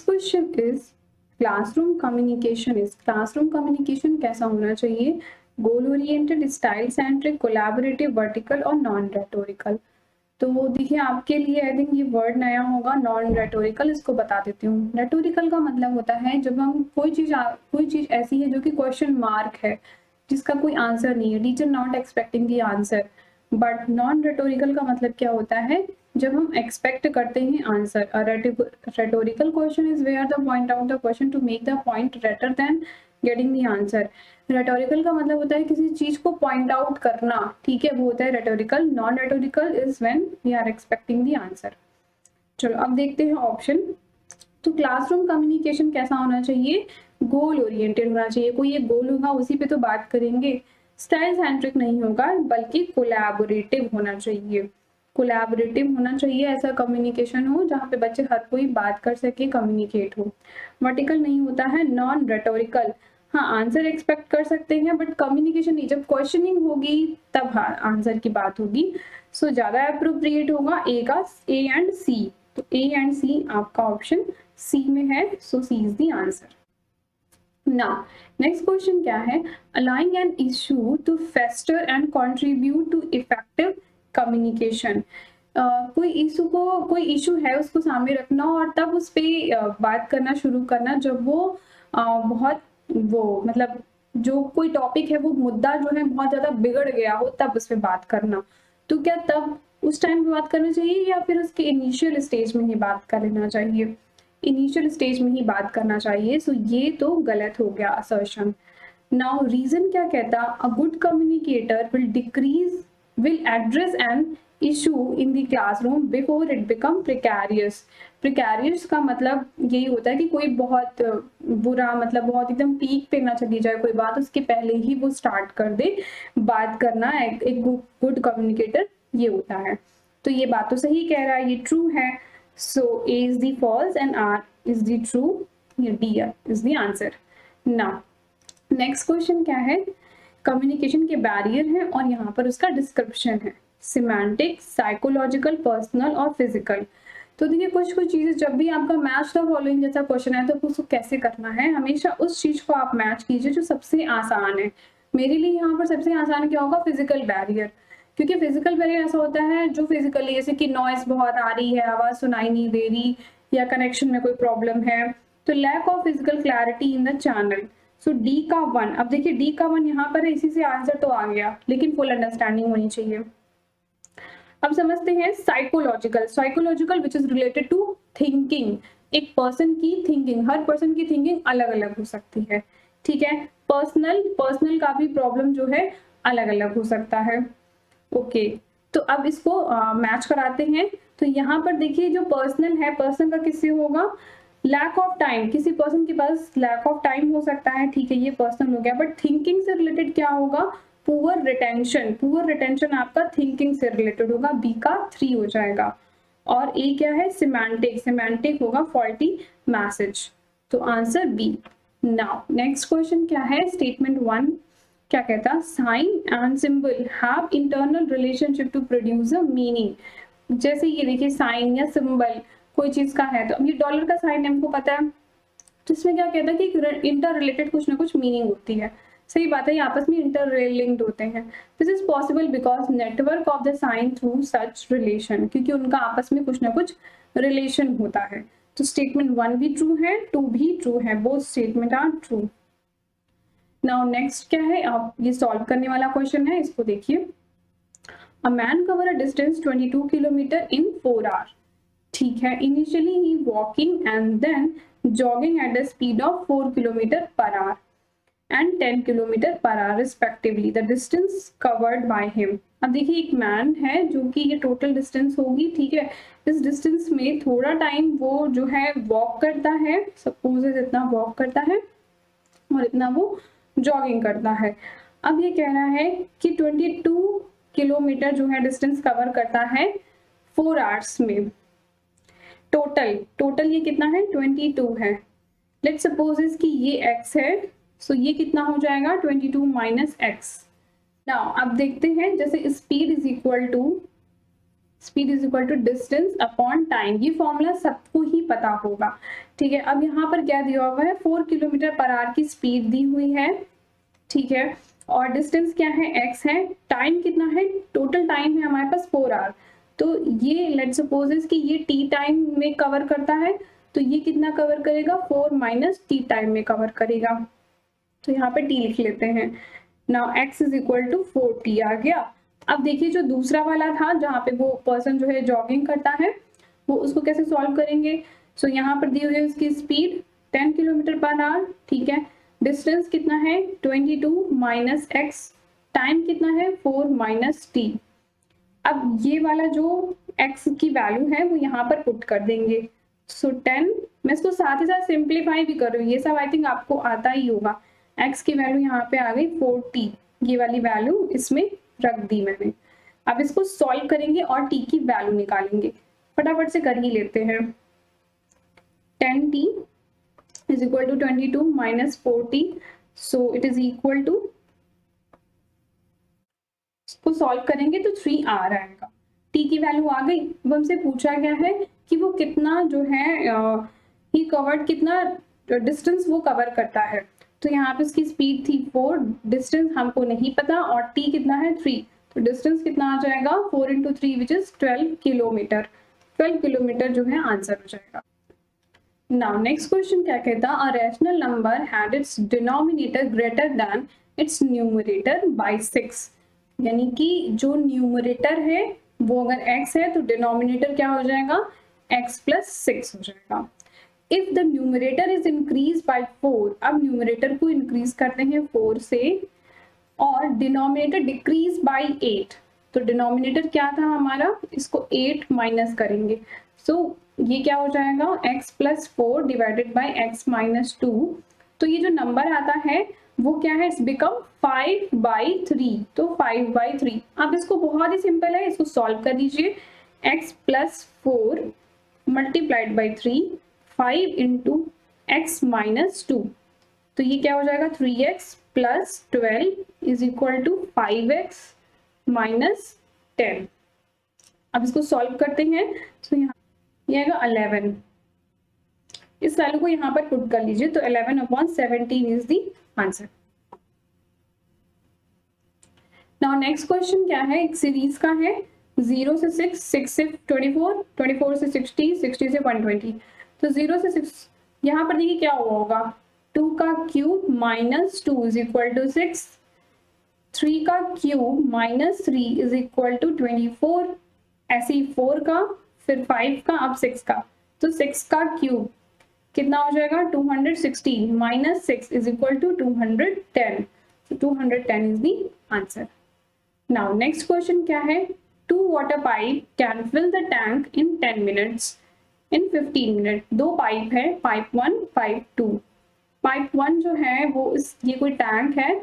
question is classroom communication कैसा होना चाहिए? Goal oriented, style centric, collaborative, vertical और नॉन रेटोरिकल. तो वो देखिए आपके लिए आई थिंक ये वर्ड नया होगा, नॉन रेटोरिकल. इसको बता देती हूँ. रेटोरिकल का मतलब होता है जब हम कोई चीज ऐसी है जो कि क्वेश्चन मार्क है, जिसका कोई आंसर नहीं है, teacher not expecting the answer. But non rhetorical का मतलब क्या होता है? जब हम एक्सपेक्ट करते हैं answer. Rhetorical question is where the point out the question to make the point rather than getting the answer. Rhetorical का मतलब होता है किसी चीज को पॉइंट आउट करना. ठीक है, वो होता है rhetorical. Non rhetorical is when we are expecting the answer. चलो अब देखते हैं ऑप्शन। तो क्लासरूम कम्युनिकेशन कैसा होना चाहिए, गोल ओरिएंटेड होना चाहिए, कोई एक गोल होगा उसी पे तो बात करेंगे। स्टाइल सेंट्रिक नहीं होगा बल्कि कोलैबोरेटिव होना चाहिए, कोलैबोरेटिव होना चाहिए, ऐसा कम्युनिकेशन हो जहाँ पे बच्चे हर कोई बात कर सके, कम्युनिकेट हो। वर्टिकल नहीं होता है, नॉन रेटोरिकल, हाँ आंसर एक्सपेक्ट कर सकते हैं बट कम्युनिकेशन नहीं, जब क्वेश्चनिंग होगी तब हाँ आंसर की बात होगी। सो ज्यादा अप्रोप्रिएट होगा ए का, ए एंड सी। तो ए एंड सी आपका ऑप्शन सी में है, so C is the answer. Now next question क्या है, aligning an issue to fester and contribute to effective communication. कोई इशू है उसको सामने रखना और तब उस पर बात करना शुरू करना जब वो बहुत वो मतलब जो कोई टॉपिक है वो मुद्दा जो है बहुत ज्यादा बिगड़ गया हो तब उस पर बात करना। तो क्या तब उस टाइम पे बात करना चाहिए या फिर उसके इनिशियल स्टेज में ही बात कर लेना चाहिए, इनिशियल स्टेज में ही बात करना चाहिए। सो ये तो गलत हो गया असर्शन। नाउ रीजन क्या कहता, a good communicator will address an issue in the classroom before it become precarious. Precarious का मतलब यही होता है कि कोई बहुत बुरा मतलब बहुत एकदम पीक पे ना चली जाए कोई बात, उसके पहले ही वो स्टार्ट कर दे बात करना। एक गुड कम्युनिकेटर ये होता है। तो ये बात तो सही कह रहा है, ये ट्रू है। So A is the false and R is the true. D is the answer. Now next question क्या है, कम्युनिकेशन के बैरियर है और यहाँ पर उसका डिस्क्रिप्शन है, सिमेंटिक, साइकोलॉजिकल, पर्सनल और फिजिकल। तो देखिए कुछ चीजें जब भी आपका मैच द फॉलोइंग जैसा क्वेश्चन है तो उसको कैसे करना है, हमेशा उस चीज को आप मैच कीजिए जो सबसे आसान है। मेरे लिए यहाँ पर सबसे आसान क्या होगा, फिजिकल बैरियर, क्योंकि फिजिकल बैरियर ऐसा होता है जो फिजिकली जैसे कि नॉइज बहुत आ रही है, आवाज सुनाई नहीं दे रही या कनेक्शन में कोई प्रॉब्लम है, तो lack of physical clarity in the channel. So D का 1, अब देखिए डी का 1 यहाँ पर है, इसी से आंसर तो आ गया लेकिन फुल अंडरस्टैंडिंग होनी चाहिए। अब समझते हैं psychological, psychological which is related to thinking, एक पर्सन की थिंकिंग, हर पर्सन की थिंकिंग अलग अलग हो सकती है, ठीक है। पर्सनल, पर्सनल का भी प्रॉब्लम जो है अलग अलग हो सकता है, ओके। तो अब इसको मैच कराते हैं। तो यहाँ पर देखिए जो पर्सनल है, पर्सन का किससे होगा, लैक ऑफ टाइम, किसी पर्सन के पास लैक ऑफ टाइम हो सकता है, ठीक है ये पर्सनल हो गया। बट थिंकिंग से रिलेटेड क्या होगा, पुअर रिटेंशन, पुअर रिटेंशन आपका थिंकिंग से रिलेटेड होगा, बी का 3 हो जाएगा। और ए क्या है, सिमेंटिक, सिमेंटिक होगा फॉल्टी मैसेज, तो answer B. Now next question क्या है, स्टेटमेंट 1 क्या कहता, sign and symbol have internal relationship to produce a meaning. जैसे ये देखिए साइन या सिंबल कोई चीज का है, तो अब ये डॉलर का साइन है हमको पता है, तो इसमें क्या कहता है कि इंटर रिलेटेड कुछ ना कुछ मीनिंग होती है, सही बात है, ये आपस में इंटर लिंक्ड होते हैं। This is possible because network of the sign through such relation, क्योंकि उनका आपस में कुछ ना कुछ रिलेशन होता है। तो स्टेटमेंट 1 भी ट्रू है, 2 भी ट्रू है, both statement are true. Now next क्या है, आप ये सॉल्व करने वाला क्वेश्चन है, इसको देखिए। A man cover a distance 22 kilometre in 4 hour, ठीक है। Initially he walking and then jogging at the speed of 4 kilometre per hour and 10 kilometre per hour respectively, the distance covered by him. अब देखिए एक man है जो कि ये total distance होगी, ठीक है। इस डिस्टेंस में थोड़ा टाइम वो जो है वॉक करता है, सपोज इतना वॉक करता है और इतना वो जॉगिंग करता है। अब ये कह रहा है कि 22 किलोमीटर जो है डिस्टेंस कवर करता है 4 आवर्स में। टोटल ये कितना है, 22 है। लेट्स सपोज कि ये x है, सो ये कितना हो जाएगा 22 माइनस x। नाउ अब देखते हैं, जैसे speed is equal to distance upon time, ये फॉर्मूला सबको ही पता होगा, ठीक है। अब यहाँ पर क्या दिया हुआ है, 4 किलोमीटर पर आवर की स्पीड दी हुई है, ठीक है, और डिस्टेंस क्या है, x है, टाइम कितना है, टोटल टाइम है हमारे पास 4 आवर। तो ये लेट्स सपोज कि ये t टाइम में कवर करता है, तो ये कितना कवर करेगा, 4 माइनस t टाइम में कवर करेगा, तो यहाँ पे t लिख लेते हैं। Now x is equal to 4t आ गया। अब देखिए जो दूसरा वाला था जहाँ पे वो पर्सन जो है जॉगिंग करता है, वो उसको कैसे सॉल्व करेंगे। सो यहाँ पर दी हुई है उसकी स्पीड 10 किलोमीटर पर आवर, ठीक है। डिस्टेंस कितना है 22 माइनस एक्स, टाइम कितना है 4 माइनस टी। अब ये वाला जो x की वैल्यू है वो यहाँ पर पुट कर देंगे। सो 10, मैं इसको साथ ही साथ सिंप्लीफाई भी कर रही हूँ, ये सब आई थिंक आपको आता ही होगा। x की वैल्यू यहाँ पे आ गई 40, ये वाली वैल्यू इसमें रख दी मैंने। अब इसको सॉल्व करेंगे और t की वैल्यू निकालेंगे, फटाफट से कर ही लेते हैं। 10t is equal to 22 minus 40, so it is equal to, इसको सॉल्व करेंगे तो 3 आ आएगा। t की वैल्यू आ गई। अब हमसे पूछा गया है कि वो कितना जो है ही कवर्ड, कितना डिस्टेंस वो कवर करता है। तो यहाँ पे इसकी स्पीड थी 4, डिस्टेंस हमको नहीं पता, और t कितना है 3, तो डिस्टेंस कितना आ जाएगा 4 into 3 which is 12 kilometre. 12 kilometre जो है आंसर हो जाएगा। नाउ नेक्स्ट क्वेश्चन क्या कहता है, a rational number had it's denominator greater than it's numerator bye 6, यानी कि जो न्यूमरेटर है वो अगर x है तो डिनोमिनेटर क्या हो जाएगा x plus 6 हो जाएगा। If the numerator is increase by 4, अब न्यूमरेटर को इंक्रीज करते हैं 4 से, और डिनोमिनेटर डिक्रीज बाय 8, तो डिनोमिनेटर क्या था हमारा, इसको 8 माइनस करेंगे। सो ये क्या हो जाएगा x plus 4 divided by x minus 2, तो ये जो नंबर आता है वो क्या है, इट्स बिकम 5/3, तो 5/3। अब इसको बहुत ही सिंपल है, इसको सॉल्व कर दीजिए। x plus 4 multiplied by 3, 5 into x minus 2, तो ये क्या हो जाएगा 3x plus 12 is equal to 5x minus 10। अब इसको सॉल्व करते हैं, तो यहाँ ये आएगा 11, इस वैल्यू को यहाँ पर पुट कर लीजिए, तो 11/17 is the answer. Now next question क्या है, एक सीरीज का है, 0 से 6, 6 से 24, 24 से 60, 60 से 120, तो 0 से 6, यहाँ पर देखिए क्या हुआ होगा, 2 का cube minus 2 is equal to 6, 3 का cube minus 3 is equal to 24, ऐसे ही 4 का, फिर 5 का, अब 6 का, तो 6 का क्यूब कितना हो जाएगा 216 minus 6 is equal to 210, so 210 is the answer. Now next question क्या है, 2 water pipe can fill the tank in 10 minutes, in 15 minutes। दो पाइप है, पाइप 1, पाइप 2। पाइप 1 जो है वो ये कोई टैंक है,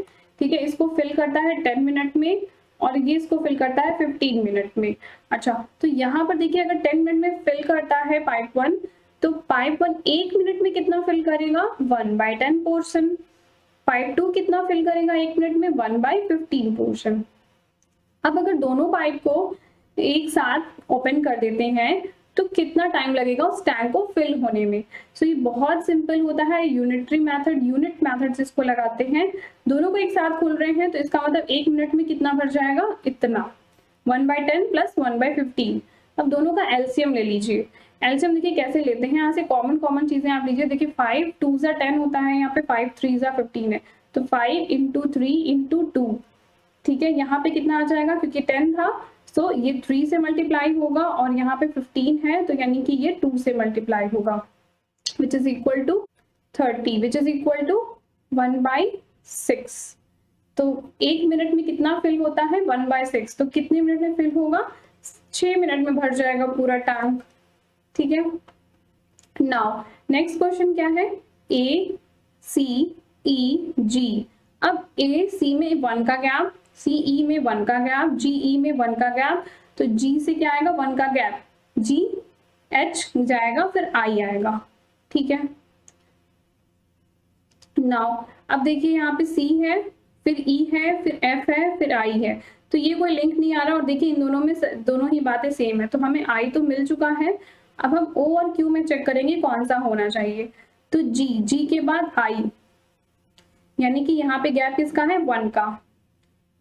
ठीक है, इसको फिल करता है 10 मिनट में, और ये इसको फिल करता है 15 मिनट में। अच्छा, तो यहाँ पर देखिए अगर 10 मिनट में फिल करता है पाइप 1, तो पाइप 1 1 मिनट में कितना फिल करेगा 1/10 पोर्शन। पाइप 2 कितना फिल करेगा 1 मिनट में 1/15 पोर्शन। अब अगर दोनों पाइप को एक साथ ओपन कर देते हैं तो कितना टाइम लगेगा उस टैंक को फिल होने में। सो ये बहुत सिंपल होता है, यूनिटरी मेथड, यूनिट मेथड से इसको लगाते हैं। दोनों को एक साथ खोल रहे हैं तो इसका मतलब 1 मिनट में कितना भर जाएगा, इतना 1/10 प्लस 1/15। अब दोनों का एलसीएम ले लीजिए। एलसीएम देखिए कैसे लेते हैं, यहाँ से कॉमन चीजें आप लीजिए। देखिए 5 2 जा 10 होता है, यहाँ पे 5 3 जा 15 है, तो 5 into 3 into 2, ठीक है। यहाँ पे कितना आ जाएगा, क्योंकि 10 था सो ये 3 से मल्टीप्लाई होगा, और यहाँ पे 15 है तो यानी कि ये 2 से मल्टीप्लाई होगा, which is equal to 30, which is equal to 1/6। तो 1 मिनट में कितना फिल होता है 1/6, तो कितने मिनट में फिल होगा 6 मिनट में भर जाएगा पूरा टैंक, ठीक है। नाउ नेक्स्ट क्वेश्चन क्या है, ए सी ई जी। अब ए सी में 1 का गैप, सी ई में 1 का गैप, जी ई में 1 का गैप, तो जी से क्या आएगा 1 का गैप, जी एच जाएगा फिर आई आएगा, ठीक है। नाउ अब देखिए यहाँ पे सी है, फिर ई है, फिर एफ है, फिर आई है, तो ये कोई लिंक नहीं आ रहा, और देखिए इन दोनों में दोनों ही बातें सेम है, तो हमें आई तो मिल चुका है। अब हम ओ और क्यू में चेक करेंगे कौन सा होना चाहिए, तो जी, जी के बाद आई, यानी कि यहाँ पे गैप किसका है 1 का,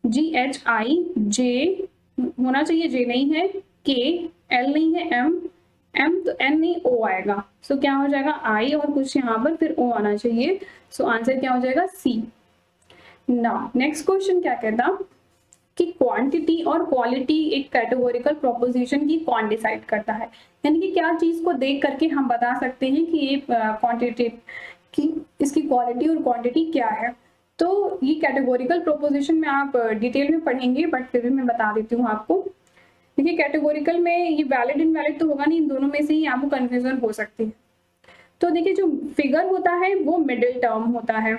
जी एच आई, जे होना चाहिए, जे नहीं है, के, एल नहीं है, एम, एम तो एन नहीं, ओ आएगा, सो क्या हो जाएगा आई और कुछ यहाँ पर फिर ओ आना चाहिए, सो आंसर क्या हो जाएगा सी। नाउ नेक्स्ट क्वेश्चन क्या कहता कि क्वांटिटी और क्वालिटी एक कैटेगोरिकल प्रोपोजिशन की कौन डिसाइड करता है, यानी कि क्या चीज को देख करके हम बता सकते हैं कि ये क्वांटिटी की, इसकी क्वालिटी और क्वांटिटी क्या है। तो ये कैटेगोरिकल प्रोपोजिशन में आप डिटेल में पढ़ेंगे, बट फिर भी मैं बता देती हूँ आपको। देखिए कैटेगोरिकल में ये वैलिड इनवैलिड तो होगा नहीं, इन दोनों में से ही आपको कंफ्यूजन हो सकती है। तो देखिए जो फिगर होता है वो मिडिल टर्म होता है,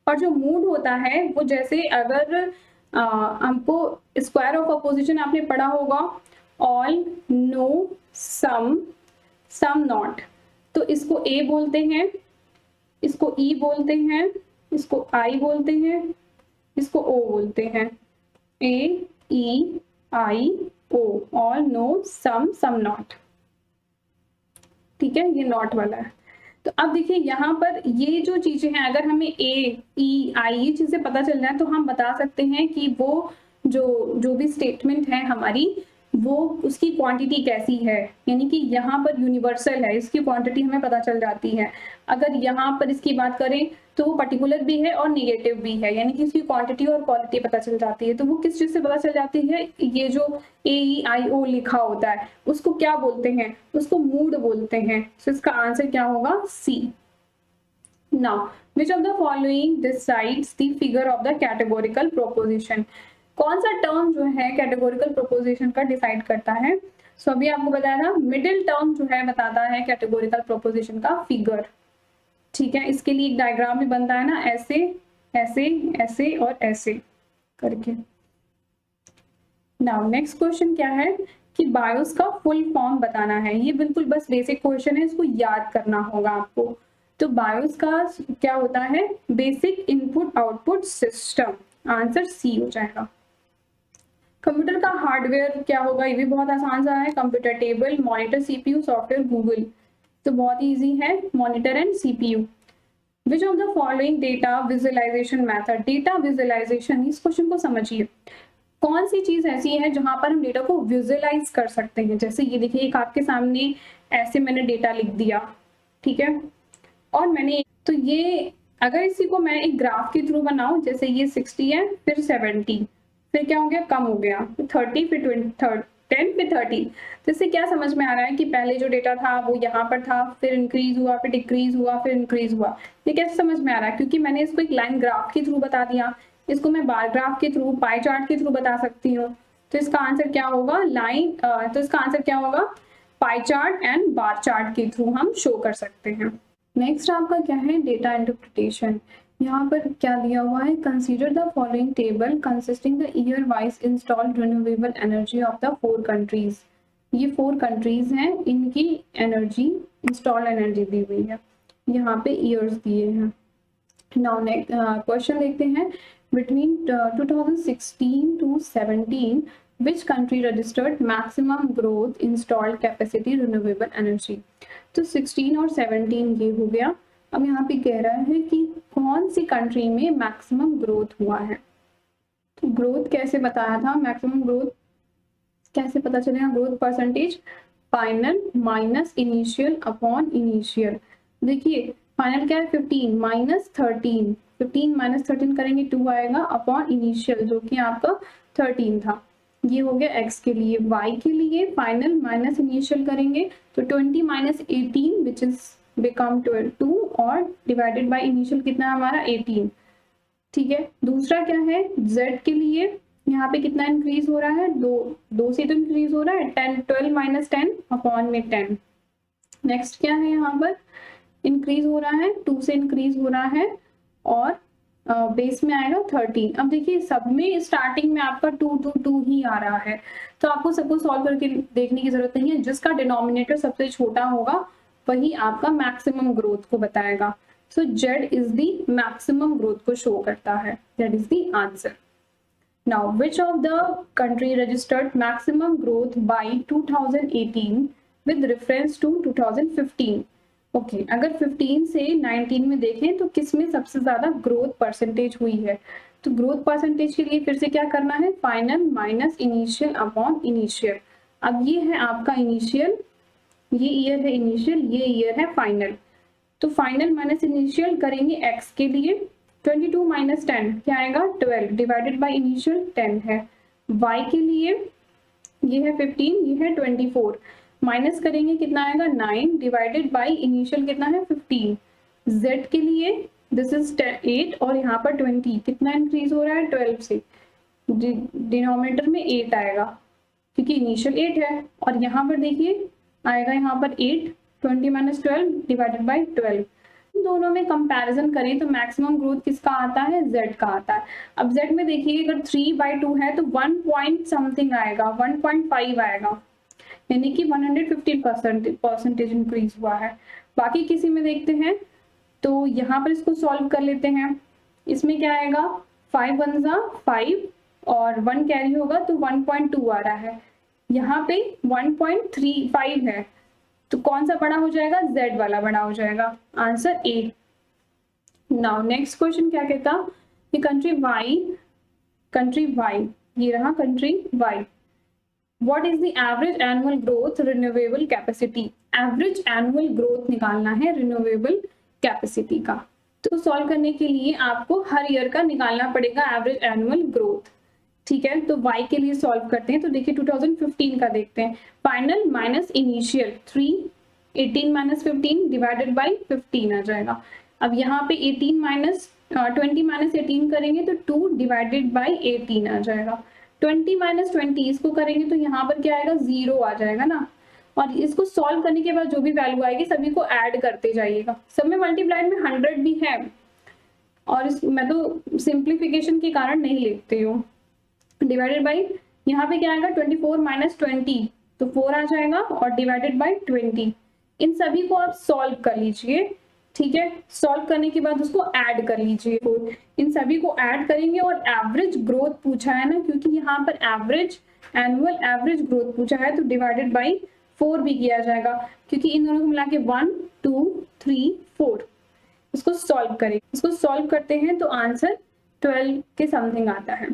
और जो मूड होता है वो जैसे अगर हमको स्क्वायर ऑफ अपोजिशन आपने पढ़ा होगा, ऑल, नो, सम नॉट, तो इसको ए बोलते हैं, इसको ई बोलते हैं, इसको आई बोलते हैं, इसको ओ बोलते हैं। ए ई आई ओ, ऑल, नो, सम नॉट। ठीक है, ये नॉट वाला है। तो अब देखिए यहाँ पर ये जो चीजें हैं, अगर हमें ए ई आई ये चीजें पता चल जाए तो हम बता सकते हैं कि वो जो भी स्टेटमेंट है हमारी, वो उसकी क्वांटिटी कैसी है, यानी कि यहाँ पर यूनिवर्सल है, इसकी क्वांटिटी हमें पता चल जाती है। अगर यहाँ पर इसकी बात करें तो वो पर्टिकुलर भी है और निगेटिव भी है, यानी कि उसकी क्वांटिटी और क्वालिटी पता चल जाती है। तो वो किस चीज से पता चल जाती है, ये जो ए ई आई ओ लिखा होता है उसको क्या बोलते हैं, उसको मूड बोलते हैं। तो इसका आंसर क्या होगा, C. Now which of the following decides the figure of the categorical proposition, कौन सा टर्म जो है कैटेगोरिकल प्रोपोजिशन का डिसाइड करता है। सो अभी आपको बताया था मिडिल टर्म जो है बताता है कैटेगोरिकल प्रोपोजिशन का फिगर। ठीक है, इसके लिए एक डायग्राम भी बनता है ना, ऐसे ऐसे ऐसे और ऐसे करके। नाउ नेक्स्ट क्वेश्चन क्या है कि बायोस का फुल फॉर्म बताना है। ये बिल्कुल बस बेसिक क्वेश्चन है, इसको याद करना होगा आपको। तो बायोस का क्या होता है, basic input output system, answer C हो जाएगा। कंप्यूटर का हार्डवेयर क्या होगा, ये भी बहुत आसान सा है, computer table, monitor, CPU, software, Google. तो बहुत इजी है, monitor and CPU. Which of the following data visualisation method, data visualisation, इस क्वेश्चन को समझिए। कौन सी चीज ऐसी है जहां पर हम डेटा को विजुअलाइज कर सकते हैं। जैसे ये देखिए, एक आपके सामने ऐसे मैंने डेटा लिख दिया, ठीक है, और मैंने तो ये अगर इसी को मैं एक ग्राफ के थ्रू बनाऊं, जैसे ये 60 है, फिर 70, फिर क्या हो गया, कम हो गया, 30, फिर 10, फिर 30। तो इससे क्या समझ में आ रहा है कि पहले जो डेटा था वो यहाँ पर था, फिर इंक्रीज हुआ, फिर डिक्रीज हुआ, फिर इंक्रीज हुआ। ये कैसे समझ में आ रहा है, क्योंकि मैंने इसको एक लाइन ग्राफ के थ्रू बता दिया, इसको मैं बार ग्राफ के थ्रू, पाई चार्ट के थ्रू बता सकती हूँ। तो इसका आंसर क्या होगा, लाइन, तो इसका आंसर क्या होगा, pie chart and bar chart के थ्रू हम शो कर सकते हैं। नेक्स्ट आपका क्या है, डेटा इंटरप्रिटेशन। यहाँ पर क्या दिया हुआ है, consider the following table consisting the year wise installed renewable energy of the 4 countries. ये 4 कंट्रीज हैं, इनकी एनर्जी, इंस्टॉल्ड एनर्जी दी हुई है, यहाँ पे ईयर्स दिए हैं। नाउ नेक्स्ट क्वेश्चन देखते हैं, between 2016 to 17 which country registered maximum growth installed capacity renewable energy। तो 16 और 17 ये हो गया। अब यहाँ पे कह रहा है कि कौन सी कंट्री में मैक्सिमम ग्रोथ हुआ है। तो ग्रोथ कैसे बताया था, मैक्सिमम ग्रोथ कैसे पता चलेगा, growth percentage final minus initial upon initial. देखिए फाइनल क्या है, 15 माइनस 13, 15 माइनस 13 करेंगे 2 आएगा, अपॉन इनिशियल जो कि आपका 13 था। ये हो गया x के लिए। y के लिए फाइनल माइनस इनिशियल करेंगे तो 20 माइनस 18 विच इज बिकम 2 और डिवाइडेड बाय इनिशियल कितना है हमारा 18। ठीक है, दूसरा क्या है, z के लिए यहाँ पे कितना इंक्रीज हो रहा है, 2 से तो इंक्रीज हो रहा है, 12 माइनस 10 अपॉन में 10। नेक्स्ट क्या है, यहाँ पर इंक्रीज हो रहा है, 2 से इंक्रीज हो रहा है, और बेस में आएगा 13। अब देखिए सब में स्टार्टिंग में आपका 2 2 2 ही आ रहा है, तो आपको सबको सॉल्व करके देखने की जरूरत नहीं है। जिसका डिनोमिनेटर सबसे छोटा होगा वही आपका मैक्सिमम ग्रोथ को बताएगा। So Z is the maximum growth को शो करता है, that is the answer. Now which of the country registered maximum growth by 2018 with reference to 2015। Okay, अगर 15 से 19 में देखें तो किस में सबसे ज्यादा ग्रोथ परसेंटेज हुई है। तो ग्रोथ परसेंटेज के लिए फिर से क्या करना है, final minus initial upon initial. अब ये है आपका इनिशियल, ये ईयर है इनिशियल, ये ईयर है फाइनल। तो फाइनल माइनस इनिशियल करेंगे x के लिए, 22 माइनस 10 क्या आएगा, 12 डिवाइडेड बाय इनिशियल 10 है। y के लिए ये है 15, ये है 24, माइनस करेंगे कितना आएगा 9 डिवाइडेड बाय इनिशियल कितना है 15। z के लिए दिस इज 8 और यहाँ पर 20, कितना इंक्रीज हो रहा है 12 से, डिनोमिनेटर में 8 आएगा, क्योंकि इनिशियल 8 है, और यहाँ पर देखिए आएगा यहाँ पर 8, 20 माइनस 12 डिवाइडेड बाई 12। इन दोनों में कंपैरिजन करें तो मैक्सिमम ग्रोथ किसका आता है, z का आता है। अब z में देखिए अगर 3/2 है तो 1 पॉइंट समथिंग आएगा, 1.5 आएगा, यानी कि 115% इंक्रीज हुआ है। बाकी किसी में देखते हैं तो यहाँ पर इसको सॉल्व कर लेते हैं। इसमें क्या आएगा, 5 1 5 और 1 कैरी होगा तो 1.2 आ रहा है, यहाँ पे 1.35 है, तो कौन सा बड़ा हो जाएगा, z वाला बड़ा हो जाएगा, answer A. Now next question क्या कहता, कि कंट्री वाई, ये रहा country Y, what is the average annual growth renewable capacity, average annual growth निकालना है रिन्यूएबल कैपेसिटी का। तो सॉल्व करने के लिए आपको हर ईयर का निकालना पड़ेगा एवरेज एनुअल ग्रोथ, ठीक है। तो y के लिए सॉल्व करते हैं, तो देखिए 2015 का देखते हैं, final minus initial 3, 18 minus 15 divided by 15 आ जाएगा। अब यहाँ पे 20 माइनस 18 करेंगे तो 2 डिवाइडेड बाई 18 आ जाएगा। 20 माइनस 20 इसको करेंगे तो यहाँ पर क्या आएगा, 0 आ जाएगा ना। और इसको सॉल्व करने के बाद जो भी वैल्यू आएगी सभी को ऐड करते जाइएगा। सब में मल्टीप्लाइड में 100 भी है, और मैं तो सिंप्लीफिकेशन के कारण नहीं लिखती हूँ। डिवाइडेड बाई यहाँ पे क्या आएगा, 24 माइनस 20 तो 4 आ जाएगा, और डिवाइडेड बाई 20। इन सभी को आप सॉल्व कर लीजिए, ठीक है। सॉल्व करने के बाद उसको ऐड कर लीजिए, इन सभी को ऐड करेंगे और एवरेज ग्रोथ पूछा है ना, क्योंकि यहाँ पर एवरेज एनुअल एवरेज ग्रोथ पूछा है, तो डिवाइडेड बाई 4 भी किया जाएगा, क्योंकि इन दोनों को मिला के 1 2 3 4। इसको सॉल्व करें, इसको सॉल्व करते हैं तो आंसर 12 के समथिंग आता है।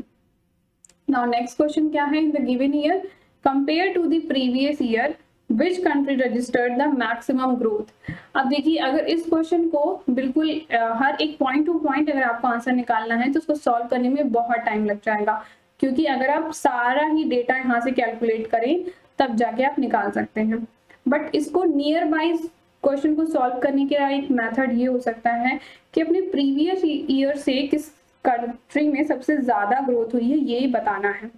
Now next question क्या है, in the given year compared to the previous year which country registered the maximum growth। अब देखिए अगर इस क्वेश्चन को बिल्कुल हर एक पॉइंट टू पॉइंट अगर आपको आंसर निकालना है तो उसको सॉल्व करने में बहुत टाइम लग जाएगा, क्योंकि अगर आप सारा ही डेटा यहाँ से कैलकुलेट करें तब जाके आप निकाल सकते हैं। बट इसको नियर बाय क्वेश्चन को सॉल्व करने का एक मेथड ये हो सकता है कि अपने प्रीवियस ईयर से किस कंट्री में सबसे ज्यादा ग्रोथ हुई है ये बताना है।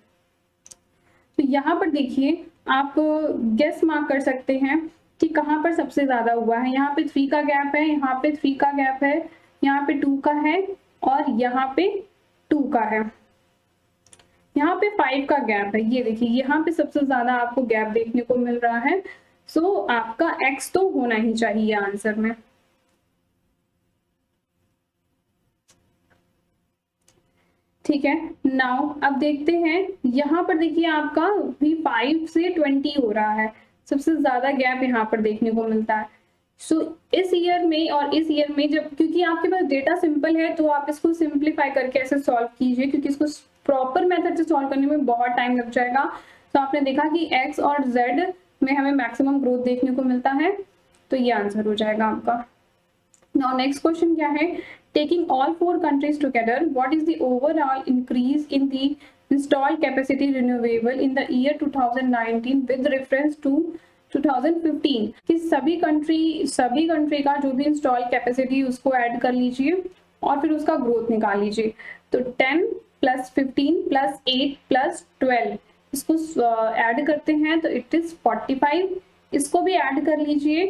तो यहाँ पर देखिए आप गेस मार्क कर सकते हैं कि कहाँ पर सबसे ज्यादा हुआ है। यहाँ पे 3 का गैप है, यहाँ पे 3 का गैप है, यहाँ पे 2 का है, और यहाँ पे 2 का है, यहाँ पे 5 का गैप है। ये देखिए यहाँ पे सबसे ज्यादा आपको गैप देखने को मिल रहा है। सो आपका x तो होना ही चाहिए आंसर में। ठीक है, नाउ अब देखते हैं यहाँ पर देखिए आपका भी 5 से 20 हो रहा है, सबसे ज्यादा गैप यहाँ पर देखने को मिलता है। सो इस ईयर में और इस ईयर में जब, क्योंकि आपके पास डेटा सिंपल है तो आप इसको सिंप्लीफाई करके ऐसे सॉल्व कीजिए, क्योंकि इसको प्रॉपर मेथड से सॉल्व करने में बहुत टाइम लग जाएगा। तो आपने देखा कि x और z में हमें मैक्सिमम ग्रोथ देखने को मिलता है, तो ये आंसर हो जाएगा आपका। नाउ नेक्स्ट क्वेश्चन क्या है, taking all 4 countries together, what is the overall increase in the installed capacity renewable in the year 2019 with reference to 2015? कि सभी कंट्री का जो भी इंस्टॉल कैपेसिटी उसको ऐड कर लीजिए और फिर उसका ग्रोथ निकाल लीजिए। तो 10 प्लस 15 प्लस 8 प्लस 12 इसको ऐड करते हैं तो इट इज 45। इसको भी ऐड कर लीजिए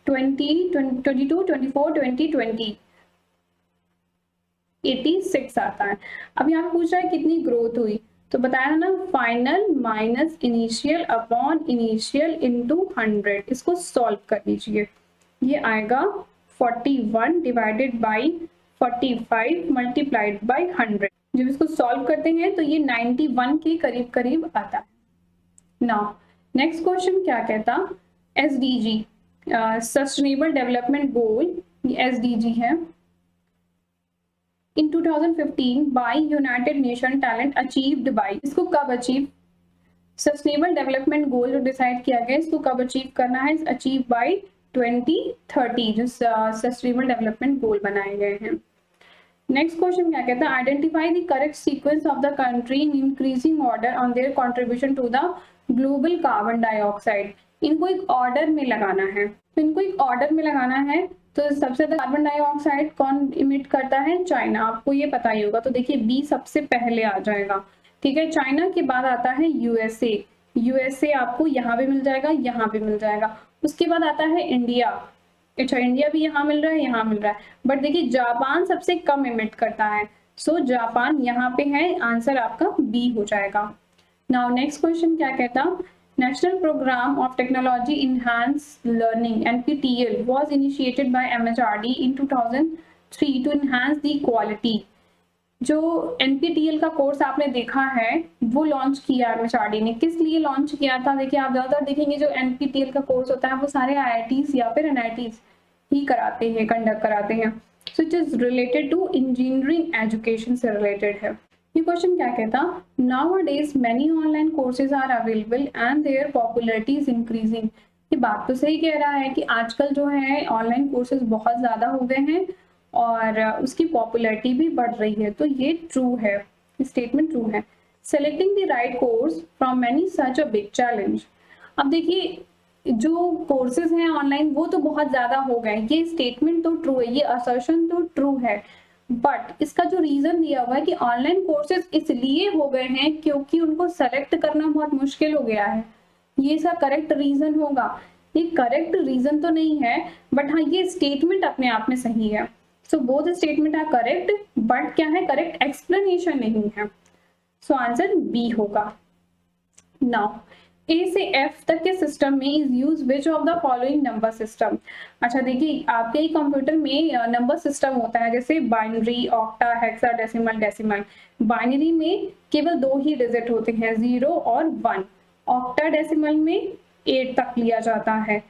20, 22, 24, 20, 20 86 आता है। अब यहाँ पूछ रहा है कितनी ग्रोथ हुई, तो बताया ना final minus initial upon initial into 100। इसको सॉल्व कर लीजिए, ये आएगा 41 डिवाइडेड बाई 45 मल्टीप्लाइड बाई 100। जब इसको सॉल्व करते हैं तो ये 91 के करीब करीब आता है। नाउ नेक्स्ट क्वेश्चन क्या कहता, SDG सस्टेनेबल डेवलपमेंट गोल, ये SDG है, in 2015 by United Nation talent achieved by, इसको कब अचीव, सस्टेनेबल डेवलपमेंट गोल जो डिसाइड किया गया इसको कब अचीव करना है, अचीव बाई 2030 जो सस्टेनेबल डेवलपमेंट गोल बनाए गए हैं। नेक्स्ट क्वेश्चन क्या कहता है, identify the correct sequence of the country in increasing order on their contribution to the global carbon dioxide. इनको एक ऑर्डर में लगाना है, तो इनको एक ऑर्डर में लगाना है। तो सबसे ज्यादा कार्बन डाइऑक्साइड कौन इमिट करता है, चाइना, आपको ये पता ही होगा। तो देखिए बी सबसे पहले आ जाएगा, ठीक है। चाइना के बाद आता है USA, यूएसए आपको यहाँ भी मिल जाएगा, यहाँ भी मिल जाएगा। उसके बाद आता है इंडिया। अच्छा, इंडिया भी यहाँ मिल रहा है, यहाँ मिल रहा है, बट देखिए जापान सबसे कम इमिट करता है, सो जापान यहाँ पे है, आंसर आपका बी हो जाएगा। नाउ नेक्स्ट क्वेश्चन क्या कहता, national programme of technology enhance learning NPTEL was initiated by MHRD in 2003 to enhance the quality. जो NPTEL का कोर्स आपने देखा है वो लॉन्च किया MHRD ने, किस लिए लॉन्च किया था? देखिए आप ज्यादातर देखेंगे जो NPTEL का कोर्स होता है वो सारे IITs या फिर NITs ही कराते हैं, कंडक्ट कराते हैं। So it is related to engineering education से रिलेटेड है। ये क्वेश्चन क्या कहता, nowadays many online courses are available and their popularity is increasing. ये बात तो सही कह रहा है कि आजकल जो है ऑनलाइन कोर्सेज बहुत ज्यादा हो गए हैं और उसकी पॉपुलैरिटी भी बढ़ रही है, तो ये ट्रू है, स्टेटमेंट ट्रू है। Selecting the right course from many such a big challenge. अब देखिए जो कोर्सेज हैं ऑनलाइन वो तो बहुत ज्यादा हो गए, ये स्टेटमेंट तो ट्रू है, ये असर्शन तो ट्रू है, बट इसका जो रीजन दिया हुआ है कि ऑनलाइन कोर्सेज इसलिए हो गए हैं क्योंकि उनको सेलेक्ट करना बहुत मुश्किल हो गया है, ये इसका करेक्ट रीजन होगा। ये करेक्ट रीजन तो नहीं है, बट हाँ ये स्टेटमेंट अपने आप में सही है। So both statement are correct, but क्या है, करेक्ट एक्सप्लेनेशन नहीं है। सो आंसर बी होगा। नाउ A से F तक के सिस्टम में is use which of the following number system. अच्छा देखिए आपके कंप्यूटर में नंबर सिस्टम होता है, जैसे binary, octa, hexadecimal, decimal. Binary में केवल 2 ही डिजिट होते हैं, 0 और 1। ऑक्टा डेसिमल में 8 तक लिया जाता है।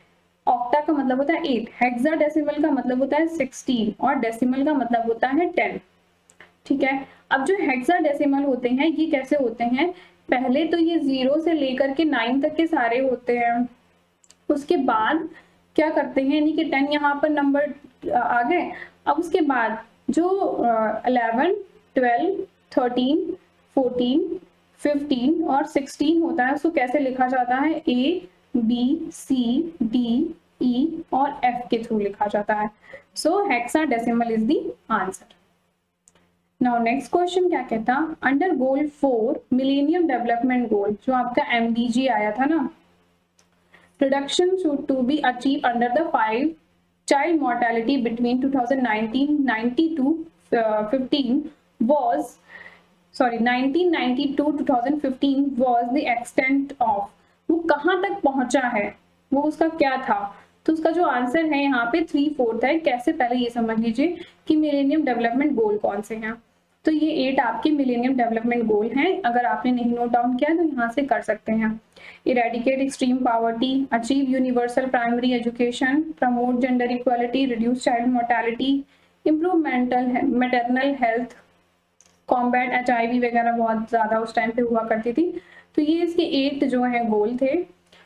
ऑक्टा का मतलब होता है 8, हेक्साडेसिमल का मतलब होता है 16 और डेसिमल का मतलब होता है 10। ठीक है, अब जो हेक्साडेसिमल होते हैं ये कैसे होते हैं, पहले तो ये 0 से लेकर के 9 तक के सारे होते हैं, उसके बाद क्या करते हैं, यानी कि 10 यहाँ पर नंबर आ गए। अब उसके बाद जो 11, 12, 13, 14, 15 और 16 होता है उसको कैसे लिखा जाता है, A, B, C, D, E और F के थ्रू लिखा जाता है। So hexadecimal is the answer. Now next question क्या कहता, under goal 4 millennium development goal, जो आपका MDG आया था ना, reduction should to be achieve under the 5 child mortality between 1990 to 15 was 1992 to 2015 was the extent of, वो कहाँ तक पहुंचा है, वो उसका क्या था, तो उसका जो आंसर है यहाँ पे 3/4 है। कैसे, पहले ये समझ लीजिए कि मिलेनियम डेवलपमेंट गोल कौन से हैं। तो ये 8 आपके मिलेनियम डेवलपमेंट गोल हैं, अगर आपने नहीं नोट डाउन किया तो यहाँ से कर सकते हैं। Eradicate extreme poverty, achieve universal primary education, promote gender equality, reduce child mortality, improve maternal health, combat HIV वगैरह बहुत ज्यादा उस टाइम पे हुआ करती थी। तो ये इसके 8 जो है गोल थे।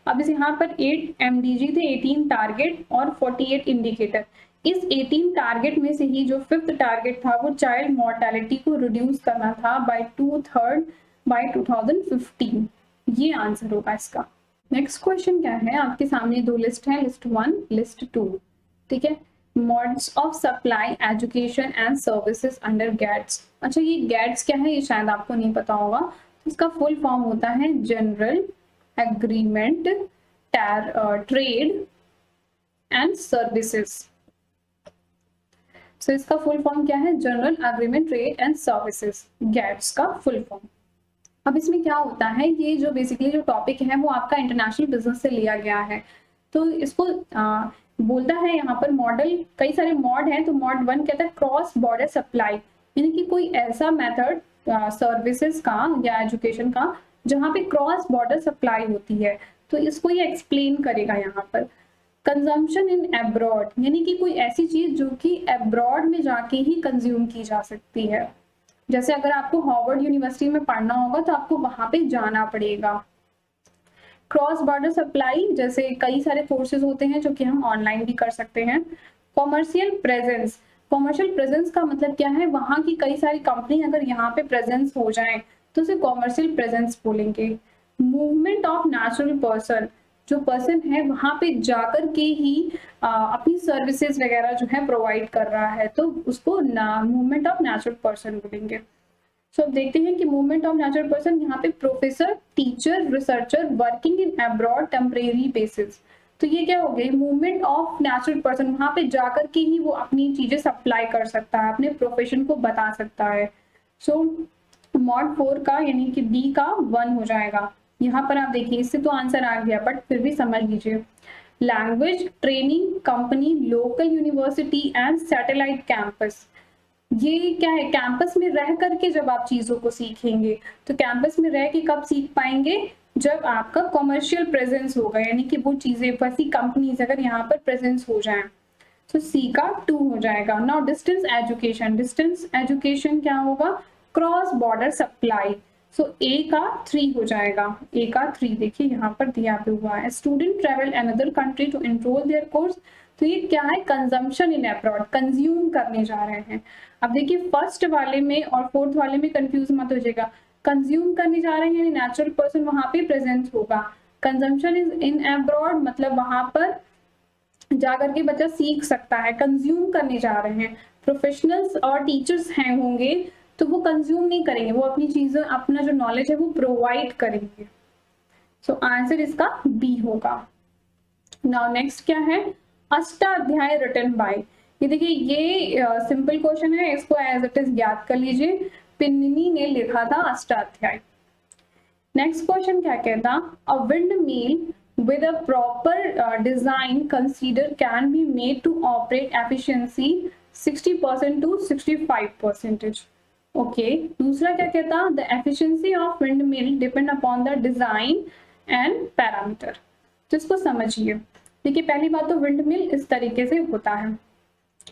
अब इस यहाँ पर 8 MDG थे, 18 टारगेट और 48 इंडिकेटर। इस 18 टारगेट में से ही जो 5th टारगेट था वो चाइल्ड मोर्टेलिटी को रिड्यूस करना था बाय 2/3 बाय 2015। ये आंसर होगा इसका। नेक्स्ट क्वेश्चन क्या है, आपके सामने 2 लिस्ट है, लिस्ट 1, लिस्ट 2। ठीक है, modes of supply education and services under gets. अच्छा ये गैट्स क्या है, ये शायद आपको नहीं पता होगा, तो इसका फुल फॉर्म होता है general agreement trade and services. So इसका फुल फॉर्म क्या है, general agreement trade and services, GATS का फुल फॉर्म। अब इसमें क्या होता है, ये जो बेसिकली जो टॉपिक है वो आपका इंटरनेशनल बिजनेस से लिया गया है। तो इसको बोलता है यहाँ पर मॉडल, कई सारे मॉड हैं, तो मॉड 1 कहता है क्रॉस बॉर्डर सप्लाई, यानी कि कोई ऐसा मेथड सर्विसेज का या एजुकेशन का जहाँ पे क्रॉस बॉर्डर सप्लाई होती है, तो इसको ये एक्सप्लेन करेगा यहाँ पर। कंजम्पशन इन एब्रॉड, यानी कि कोई ऐसी चीज जो कि एब्रॉड में जाके ही कंज्यूम की जा सकती है, जैसे अगर आपको हार्वर्ड यूनिवर्सिटी में पढ़ना होगा तो आपको वहां पे जाना पड़ेगा। क्रॉस बॉर्डर सप्लाई, जैसे कई सारे कोर्सेज होते हैं जो कि हम ऑनलाइन भी कर सकते हैं। कॉमर्शियल प्रेजेंस, कॉमर्शियल प्रेजेंस का मतलब क्या है, वहां की कई सारी कंपनी अगर यहाँ पे प्रेजेंस हो जाए तो उसे कॉमर्शियल प्रेजेंस बोलेंगे। मूवमेंट ऑफ नेचुरल पर्सन, जो पर्सन है वहां पे जाकर के ही अपनी सर्विसेज वगैरह जो है प्रोवाइड कर रहा है, तो उसको मूवमेंट ऑफ नेचुरल पर्सन बोलेंगे। सो अब देखते हैं कि मूवमेंट ऑफ नेचुरल पर्सन, यहाँ पे professor, teacher, researcher working in abroad temporary basis. तो ये क्या हो गया, मूवमेंट ऑफ नेचुरल पर्सन, वहां पे जाकर के ही वो अपनी चीजें सप्लाई कर सकता है, अपने प्रोफेशन को बता सकता है। सो मॉड 4 का यानी कि बी का 1 हो जाएगा। यहाँ पर आप देखिए, इससे तो आंसर आ गया बट फिर भी समझ लीजिए। Language training company, local university and satellite campus. ये क्या है, कैंपस में रह करके जब आप चीजों को सीखेंगे, तो कैंपस में रह के कब सीख पाएंगे, जब आपका कॉमर्शियल प्रेजेंस होगा, यानी कि वो चीजें वैसी कंपनीज अगर यहाँ पर प्रेजेंस हो जाए। तो सी का 2 हो जाएगा। Now distance education, distance education क्या होगा, क्रॉस बॉर्डर सप्लाई। सो ए का 3 हो जाएगा, ए का 3 देखिए यहाँ पर दिया भी हुआ है। Student travel another country to enrol their course, तो ये क्या है, कंजम्पशन इन अब्रॉड, कंज्यूम करने जा रहे हैं। अब देखिए फर्स्ट वाले में और फोर्थ वाले में कंफ्यूज मत हो जाएगा, कंज्यूम करने जा रहे हैं नेचुरल पर्सन वहां पे प्रेजेंट होगा, कंजम्पशन इज इन अब्रॉड मतलब वहां पर जाकर के बच्चा सीख सकता है, कंज्यूम करने जा रहे हैं। प्रोफेशनल्स और टीचर्स हैं होंगे तो वो कंज्यूम नहीं करेंगे, वो अपनी चीजें, अपना जो नॉलेज है वो प्रोवाइड करेंगे। सो आंसर इसका बी होगा। नाउ नेक्स्ट क्या है, अष्टाध्याय रिटन बाय। ये देखिए ये सिंपल क्वेश्चन है, इसको एज इट इज याद कर लीजिए, पिन्नी ने लिखा था अष्टाध्याय। नेक्स्ट क्वेश्चन क्या कहता, a wind mill with a proper design consider can be made to operate efficiency 60% to 65%. Okay, दूसरा क्या कहता, the efficiency of windmill depend upon the design and parameter। तो इसको समझिए। देखिए पहली बात तो विंडमिल इस तरीके से होता है,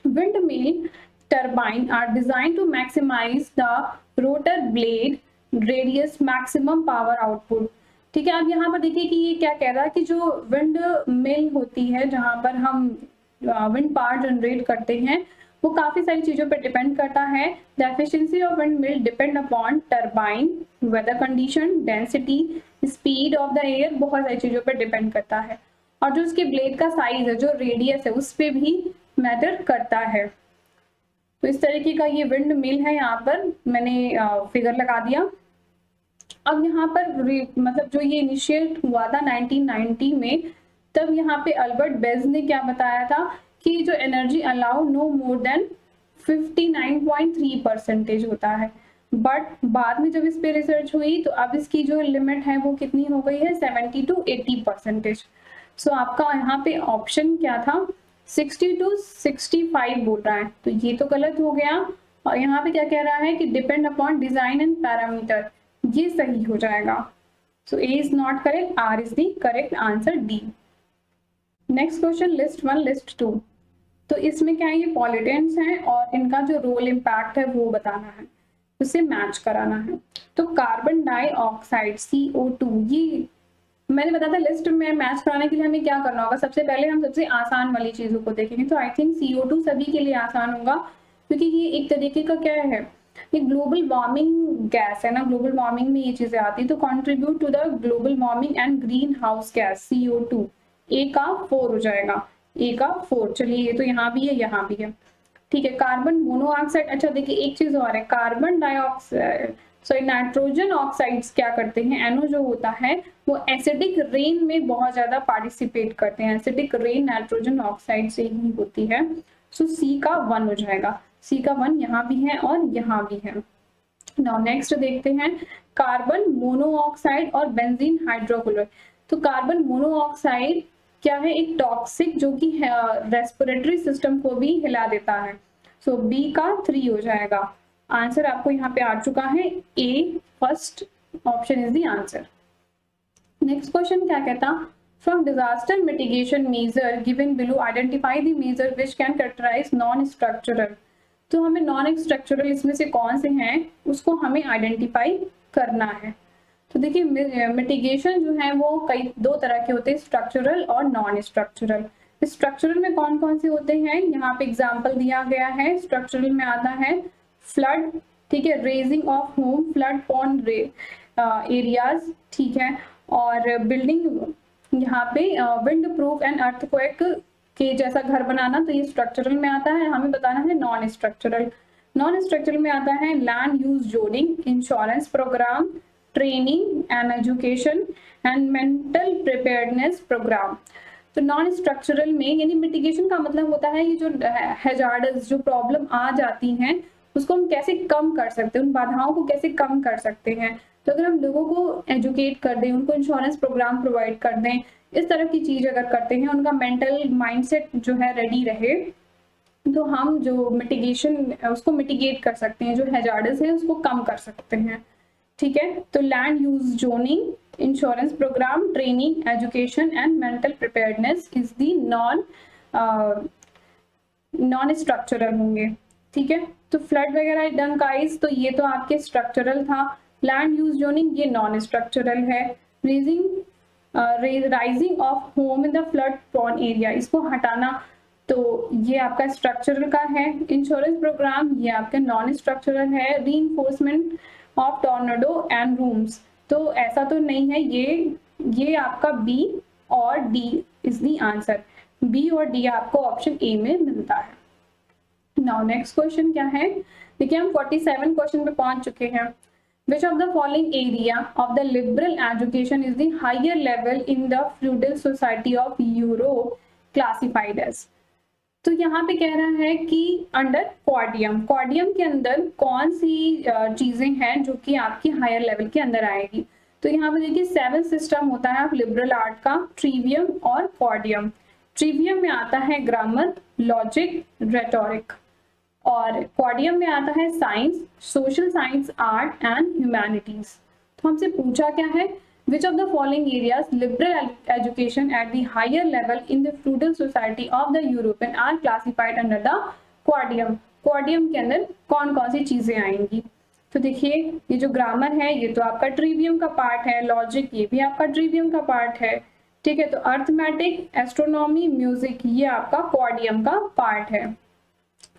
windmill turbine are designed to maximize the rotor blade radius maximum power output। ठीक है, अब यहाँ पर देखिए कि ये क्या कह रहा है कि जो विंड मिल होती है जहां पर हम विंड पावर जनरेट करते हैं, वो काफी सारी चीजों पर डिपेंड करता है। The efficiency of wind mill depend upon turbine, weather condition, density, speed of the air, बहुत सारी चीजों पर डिपेंड करता है। और जो उसके ब्लेड का साइज है, जो रेडियस है, उस पर भी मैटर करता है। तो इस तरीके का ये विंड मिल है, यहाँ पर मैंने फिगर लगा दिया। अब यहाँ पर मतलब जो ये इनिशिएट हुआ था 1990 में, तब यहाँ पे अल्बर्ट बेज ने क्या बताया था कि जो energy allow no more than 59.3% होता है। बट बाद में जब इस पे रिसर्च हुई तो अब इसकी जो लिमिट है वो कितनी हो गई है, 70 to 80%। सो आपका यहाँ पे ऑप्शन क्या था, 60 to 65 बोल रहा है, तो ये तो गलत हो गया। और यहाँ पे क्या कह रहा है कि depend upon design and parameter, ये सही हो जाएगा। So A is not correct, R is the correct answer, D. Next question, list 1 list 2। तो इसमें क्या है, ये पॉलिटेंट्स हैं और इनका जो रोल इम्पैक्ट है वो बताना है, उसे मैच कराना है। तो कार्बन डाइऑक्साइड CO2, ये मैंने बताया था लिस्ट में मैच कराने के लिए हमें क्या करना होगा, सबसे पहले हम सबसे आसान वाली चीजों को देखेंगे। तो आई थिंक CO2 सभी के लिए आसान होगा, क्योंकि ये एक तरीके का क्या है, ये ग्लोबल वार्मिंग गैस है ना, ग्लोबल वार्मिंग में ये चीजें आती है। तो contribute to the global warming and green house gas CO2, ए का 4 हो जाएगा, ए का 4। चलिए ये तो यहाँ भी है, यहाँ भी है, ठीक है। कार्बन मोनोऑक्साइड, अच्छा देखिए एक चीज और है, carbon dioxide sorry nitrogen oxides क्या करते हैं, एनो जो होता है वो एसिडिक रेन में बहुत ज्यादा पार्टिसिपेट करते हैं। एसिडिक रेन नाइट्रोजन ऑक्साइड से ही होती है। सो सी का 1 हो जाएगा, सी का 1 यहाँ भी है और यहाँ भी है। नाउ नेक्स्ट देखते हैं, कार्बन मोनोऑक्साइड और बेंजीन हाइड्रोक्लोराइड। तो कार्बन मोनोऑक्साइड क्या है, एक टॉक्सिक जो कि रेस्पिरेटरी सिस्टम को भी हिला देता है। सो बी का 3 हो जाएगा। आंसर आपको यहाँ पे आ चुका है, A first option is the answer. Next question क्या कहता, from disaster mitigation measure given below identify the measure which can characterise non structural. तो हमें नॉन स्ट्रक्चरल इसमें से कौन से हैं उसको हमें आइडेंटिफाई करना है। तो देखिए मिटिगेशन जो है वो कई दो तरह के होते हैं, स्ट्रक्चरल और नॉन स्ट्रक्चरल। स्ट्रक्चरल में कौन कौन से होते हैं, यहाँ पे एग्जांपल दिया गया है। स्ट्रक्चरल में आता है फ्लड, ठीक है, raising of home, flood on areas, ठीक है, और बिल्डिंग यहाँ पे विंड प्रूफ एंड अर्थक्वेक के जैसा घर बनाना, तो ये स्ट्रक्चरल में आता है। हमें बताना है नॉन स्ट्रक्चरल। नॉन स्ट्रक्चरल में आता है land use zoning, insurance program, training and education and mental preparedness program. तो नॉन स्ट्रक्चरल में यानी मिटिगेशन का मतलब होता है ये जो हैजार्ड्स जो प्रॉब्लम आ जाती हैं उसको हम कैसे कम कर सकते हैं, उन बाधाओं को कैसे कम कर सकते हैं। तो अगर हम लोगों को एजुकेट कर दें, उनको इंश्योरेंस प्रोग्राम प्रोवाइड कर दें, इस तरह की चीज अगर करते हैं, उनका मेंटल माइंडसेट जो है रेडी रहे, तो हम जो मिटिगेशन उसको मिटिगेट कर सकते हैं, जो हैजार्ड्स है उसको कम कर सकते हैं। ठीक है, तो land use zoning, insurance program, training, education and mental preparedness is the non structural होंगे। ठीक है, तो फ्लड वगैरह डन गाइस, तो ये तो आपके स्ट्रक्चरल था। लैंड यूज जोनिंग ये नॉन स्ट्रक्चरल है। Raising of home in the flood prone area, इसको हटाना, तो ये आपका स्ट्रक्चरल का है। इंश्योरेंस प्रोग्राम ये आपका नॉन स्ट्रक्चरल है। Reinforcement of tornado and rooms, तो ऐसा तो नहीं है, ये आपका बी और D is the answer. B और डी आपको ऑप्शन ए में मिलता है। नाउ नेक्स्ट क्वेश्चन क्या है, देखिए हम 47 क्वेश्चन पे पहुंच चुके हैं। Which of the following area of the liberal education is the higher level in the feudal society of Europe classified as? तो यहाँ पे कह रहा है कि अंडर कॉर्डियम, कॉर्डियम के अंदर कौन सी चीजें हैं जो कि आपकी हायर लेवल के अंदर आएगी। तो यहाँ पे देखिए 7 सिस्टम होता है लिबरल आर्ट का, ट्रिवियम और कॉर्डियम। ट्रिवियम में आता है ग्रामर, लॉजिक, रेटोरिक, और कॉर्डियम में आता है science, social science, art and humanities. तो हमसे पूछा क्या है, which of the following areas liberal education at the higher level in the feudal society of the European are classified under the quadrium। quadrium के अंदर कौन कौन सी चीजें आएंगी। तो देखिए ये जो ग्रामर है ये तो आपका ट्रिवियम का पार्ट है, लॉजिक ये भी आपका ट्रिवियम का पार्ट है। ठीक है, तो अर्थमेटिक, एस्ट्रोनॉमी, म्यूजिक ये आपका क्वाड्रियम का पार्ट है।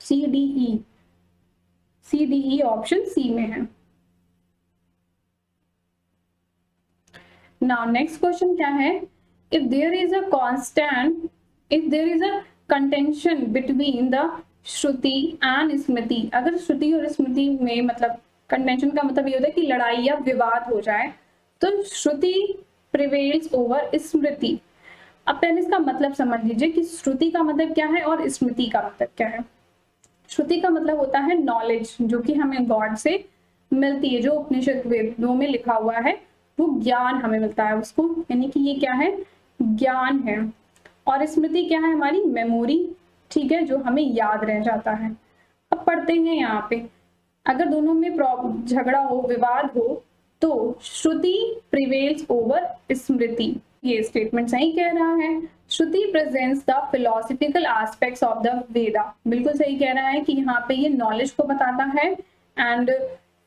C D E option C में है। Now next question क्या है, if there is a contention between the Shruti and स्मृति, अगर श्रुति और स्मृति में मतलब कंटेंशन का मतलब ये होता है कि लड़ाई या विवाद हो जाए, तो श्रुति प्रिवेल्स ओवर स्मृति। अब पहले इसका मतलब समझ लीजिए कि श्रुति का मतलब क्या है और स्मृति का मतलब क्या है। श्रुति का मतलब होता है नॉलेज जो कि हमें गॉड से मिलती है, जो उपनिषद वेदों में लिखा हुआ है वो ज्ञान हमें मिलता है उसको, यानी कि ये क्या है, ज्ञान है। और स्मृति क्या है, हमारी मेमोरी। ठीक है, जो हमें याद रह जाता है। अब पढ़ते हैं यहाँ पे, अगर दोनों में झगड़ा हो, विवाद हो, तो श्रुति प्रिवेल्स ओवर स्मृति। ये स्टेटमेंट सही कह रहा है। Shruti presents the philosophical aspects of the Veda, बिल्कुल सही कह रहा है कि यहाँ पे ये नॉलेज को बताता है। And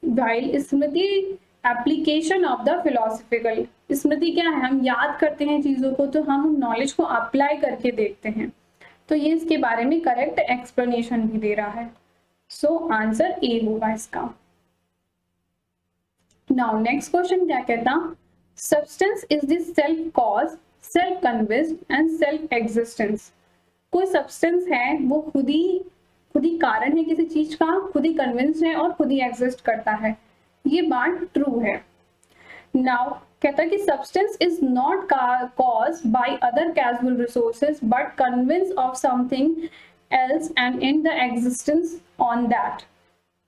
while Smriti application of the philosophical, Smriti क्या है, हम याद करते हैं चीजों को, तो हम उन नॉलेज को अप्लाई करके देखते हैं। तो ये इसके बारे में करेक्ट एक्सप्लेनेशन भी दे रहा है। सो आंसर ए होगा इसका। नाउ नेक्स्ट क्वेश्चन क्या कहता, substance is the self cause, self convinced and self existence. कोई सब्सटेंस है वो खुद ही कारण है किसी चीज का, खुद ही कन्विंस्ड है और खुद ही एग्जिस्ट करता है, ये बात ट्रू है। नाउ कहता है कि substance is not cause by other casual resources but convince of something else and in the existence on that.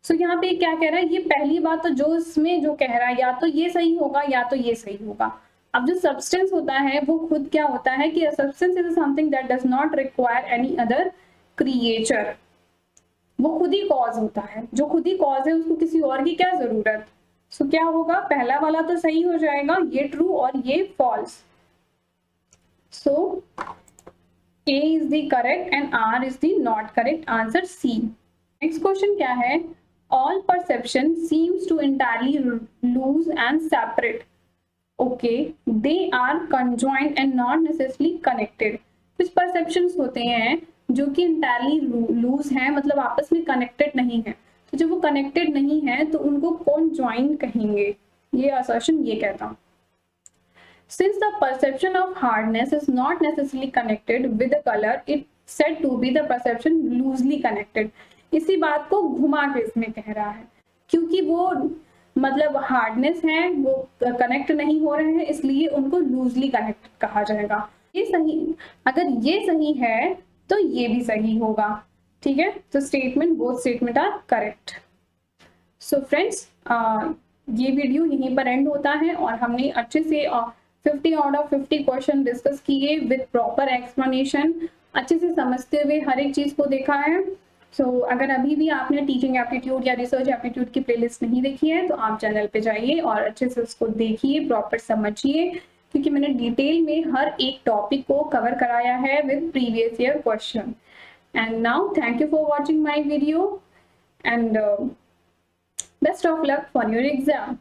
So यहाँ पे क्या कह रहा है, ये पहली बात तो जो इसमें जो कह रहा है या तो ये सही होगा या तो ये सही होगा। अब जो सब्सटेंस होता है वो खुद क्या होता है कि substance is something that does not require any other creature, वो खुद ही कॉज होता है, जो खुद ही कॉज है उसको किसी और की क्या जरूरत। सो क्या होगा, पहला वाला तो सही हो जाएगा, ये ट्रू और ये false. So A is the correct and R is the not correct answer, C। Next question क्या है, all perception seems to entirely loose and separate, okay they are conjoined and not necessarily connected। कुछ perceptions होते हैं जो कि entirely loose है, मतलब आपस में connected नहीं है, तो जब वो connected नहीं है तो उनको conjoined कहेंगे, ये assertion ये कहता हूँ। Since the perception of hardness is not necessarily connected with the color, it's said to be the perception loosely connected। इसी बात को घुमा के इसमें कह रहा है, क्योंकि वो मतलब हार्डनेस है, वो कनेक्ट नहीं हो रहे हैं, इसलिए उनको लूजली कनेक्ट कहा जाएगा। ये सही, अगर ये सही है तो ये भी सही होगा, ठीक है। तो statement, both statement are correct. So friends, ये वीडियो यहीं पर एंड होता है और हमने अच्छे से 50 आउट ऑफ 50 क्वेश्चन डिस्कस किए विद प्रॉपर एक्सप्लेनेशन, अच्छे से समझते हुए हर एक चीज को देखा है। अगर अभी भी आपने टीचिंग एप्टीट्यूड या रिसर्च एप्टीट्यूड की प्लेलिस्ट नहीं देखी है तो आप चैनल पे जाइए और अच्छे से उसको देखिए, प्रॉपर समझिए, क्योंकि मैंने डिटेल में हर एक टॉपिक को कवर कराया है with previous year question. And now thank you for watching my video and best of luck for your exam.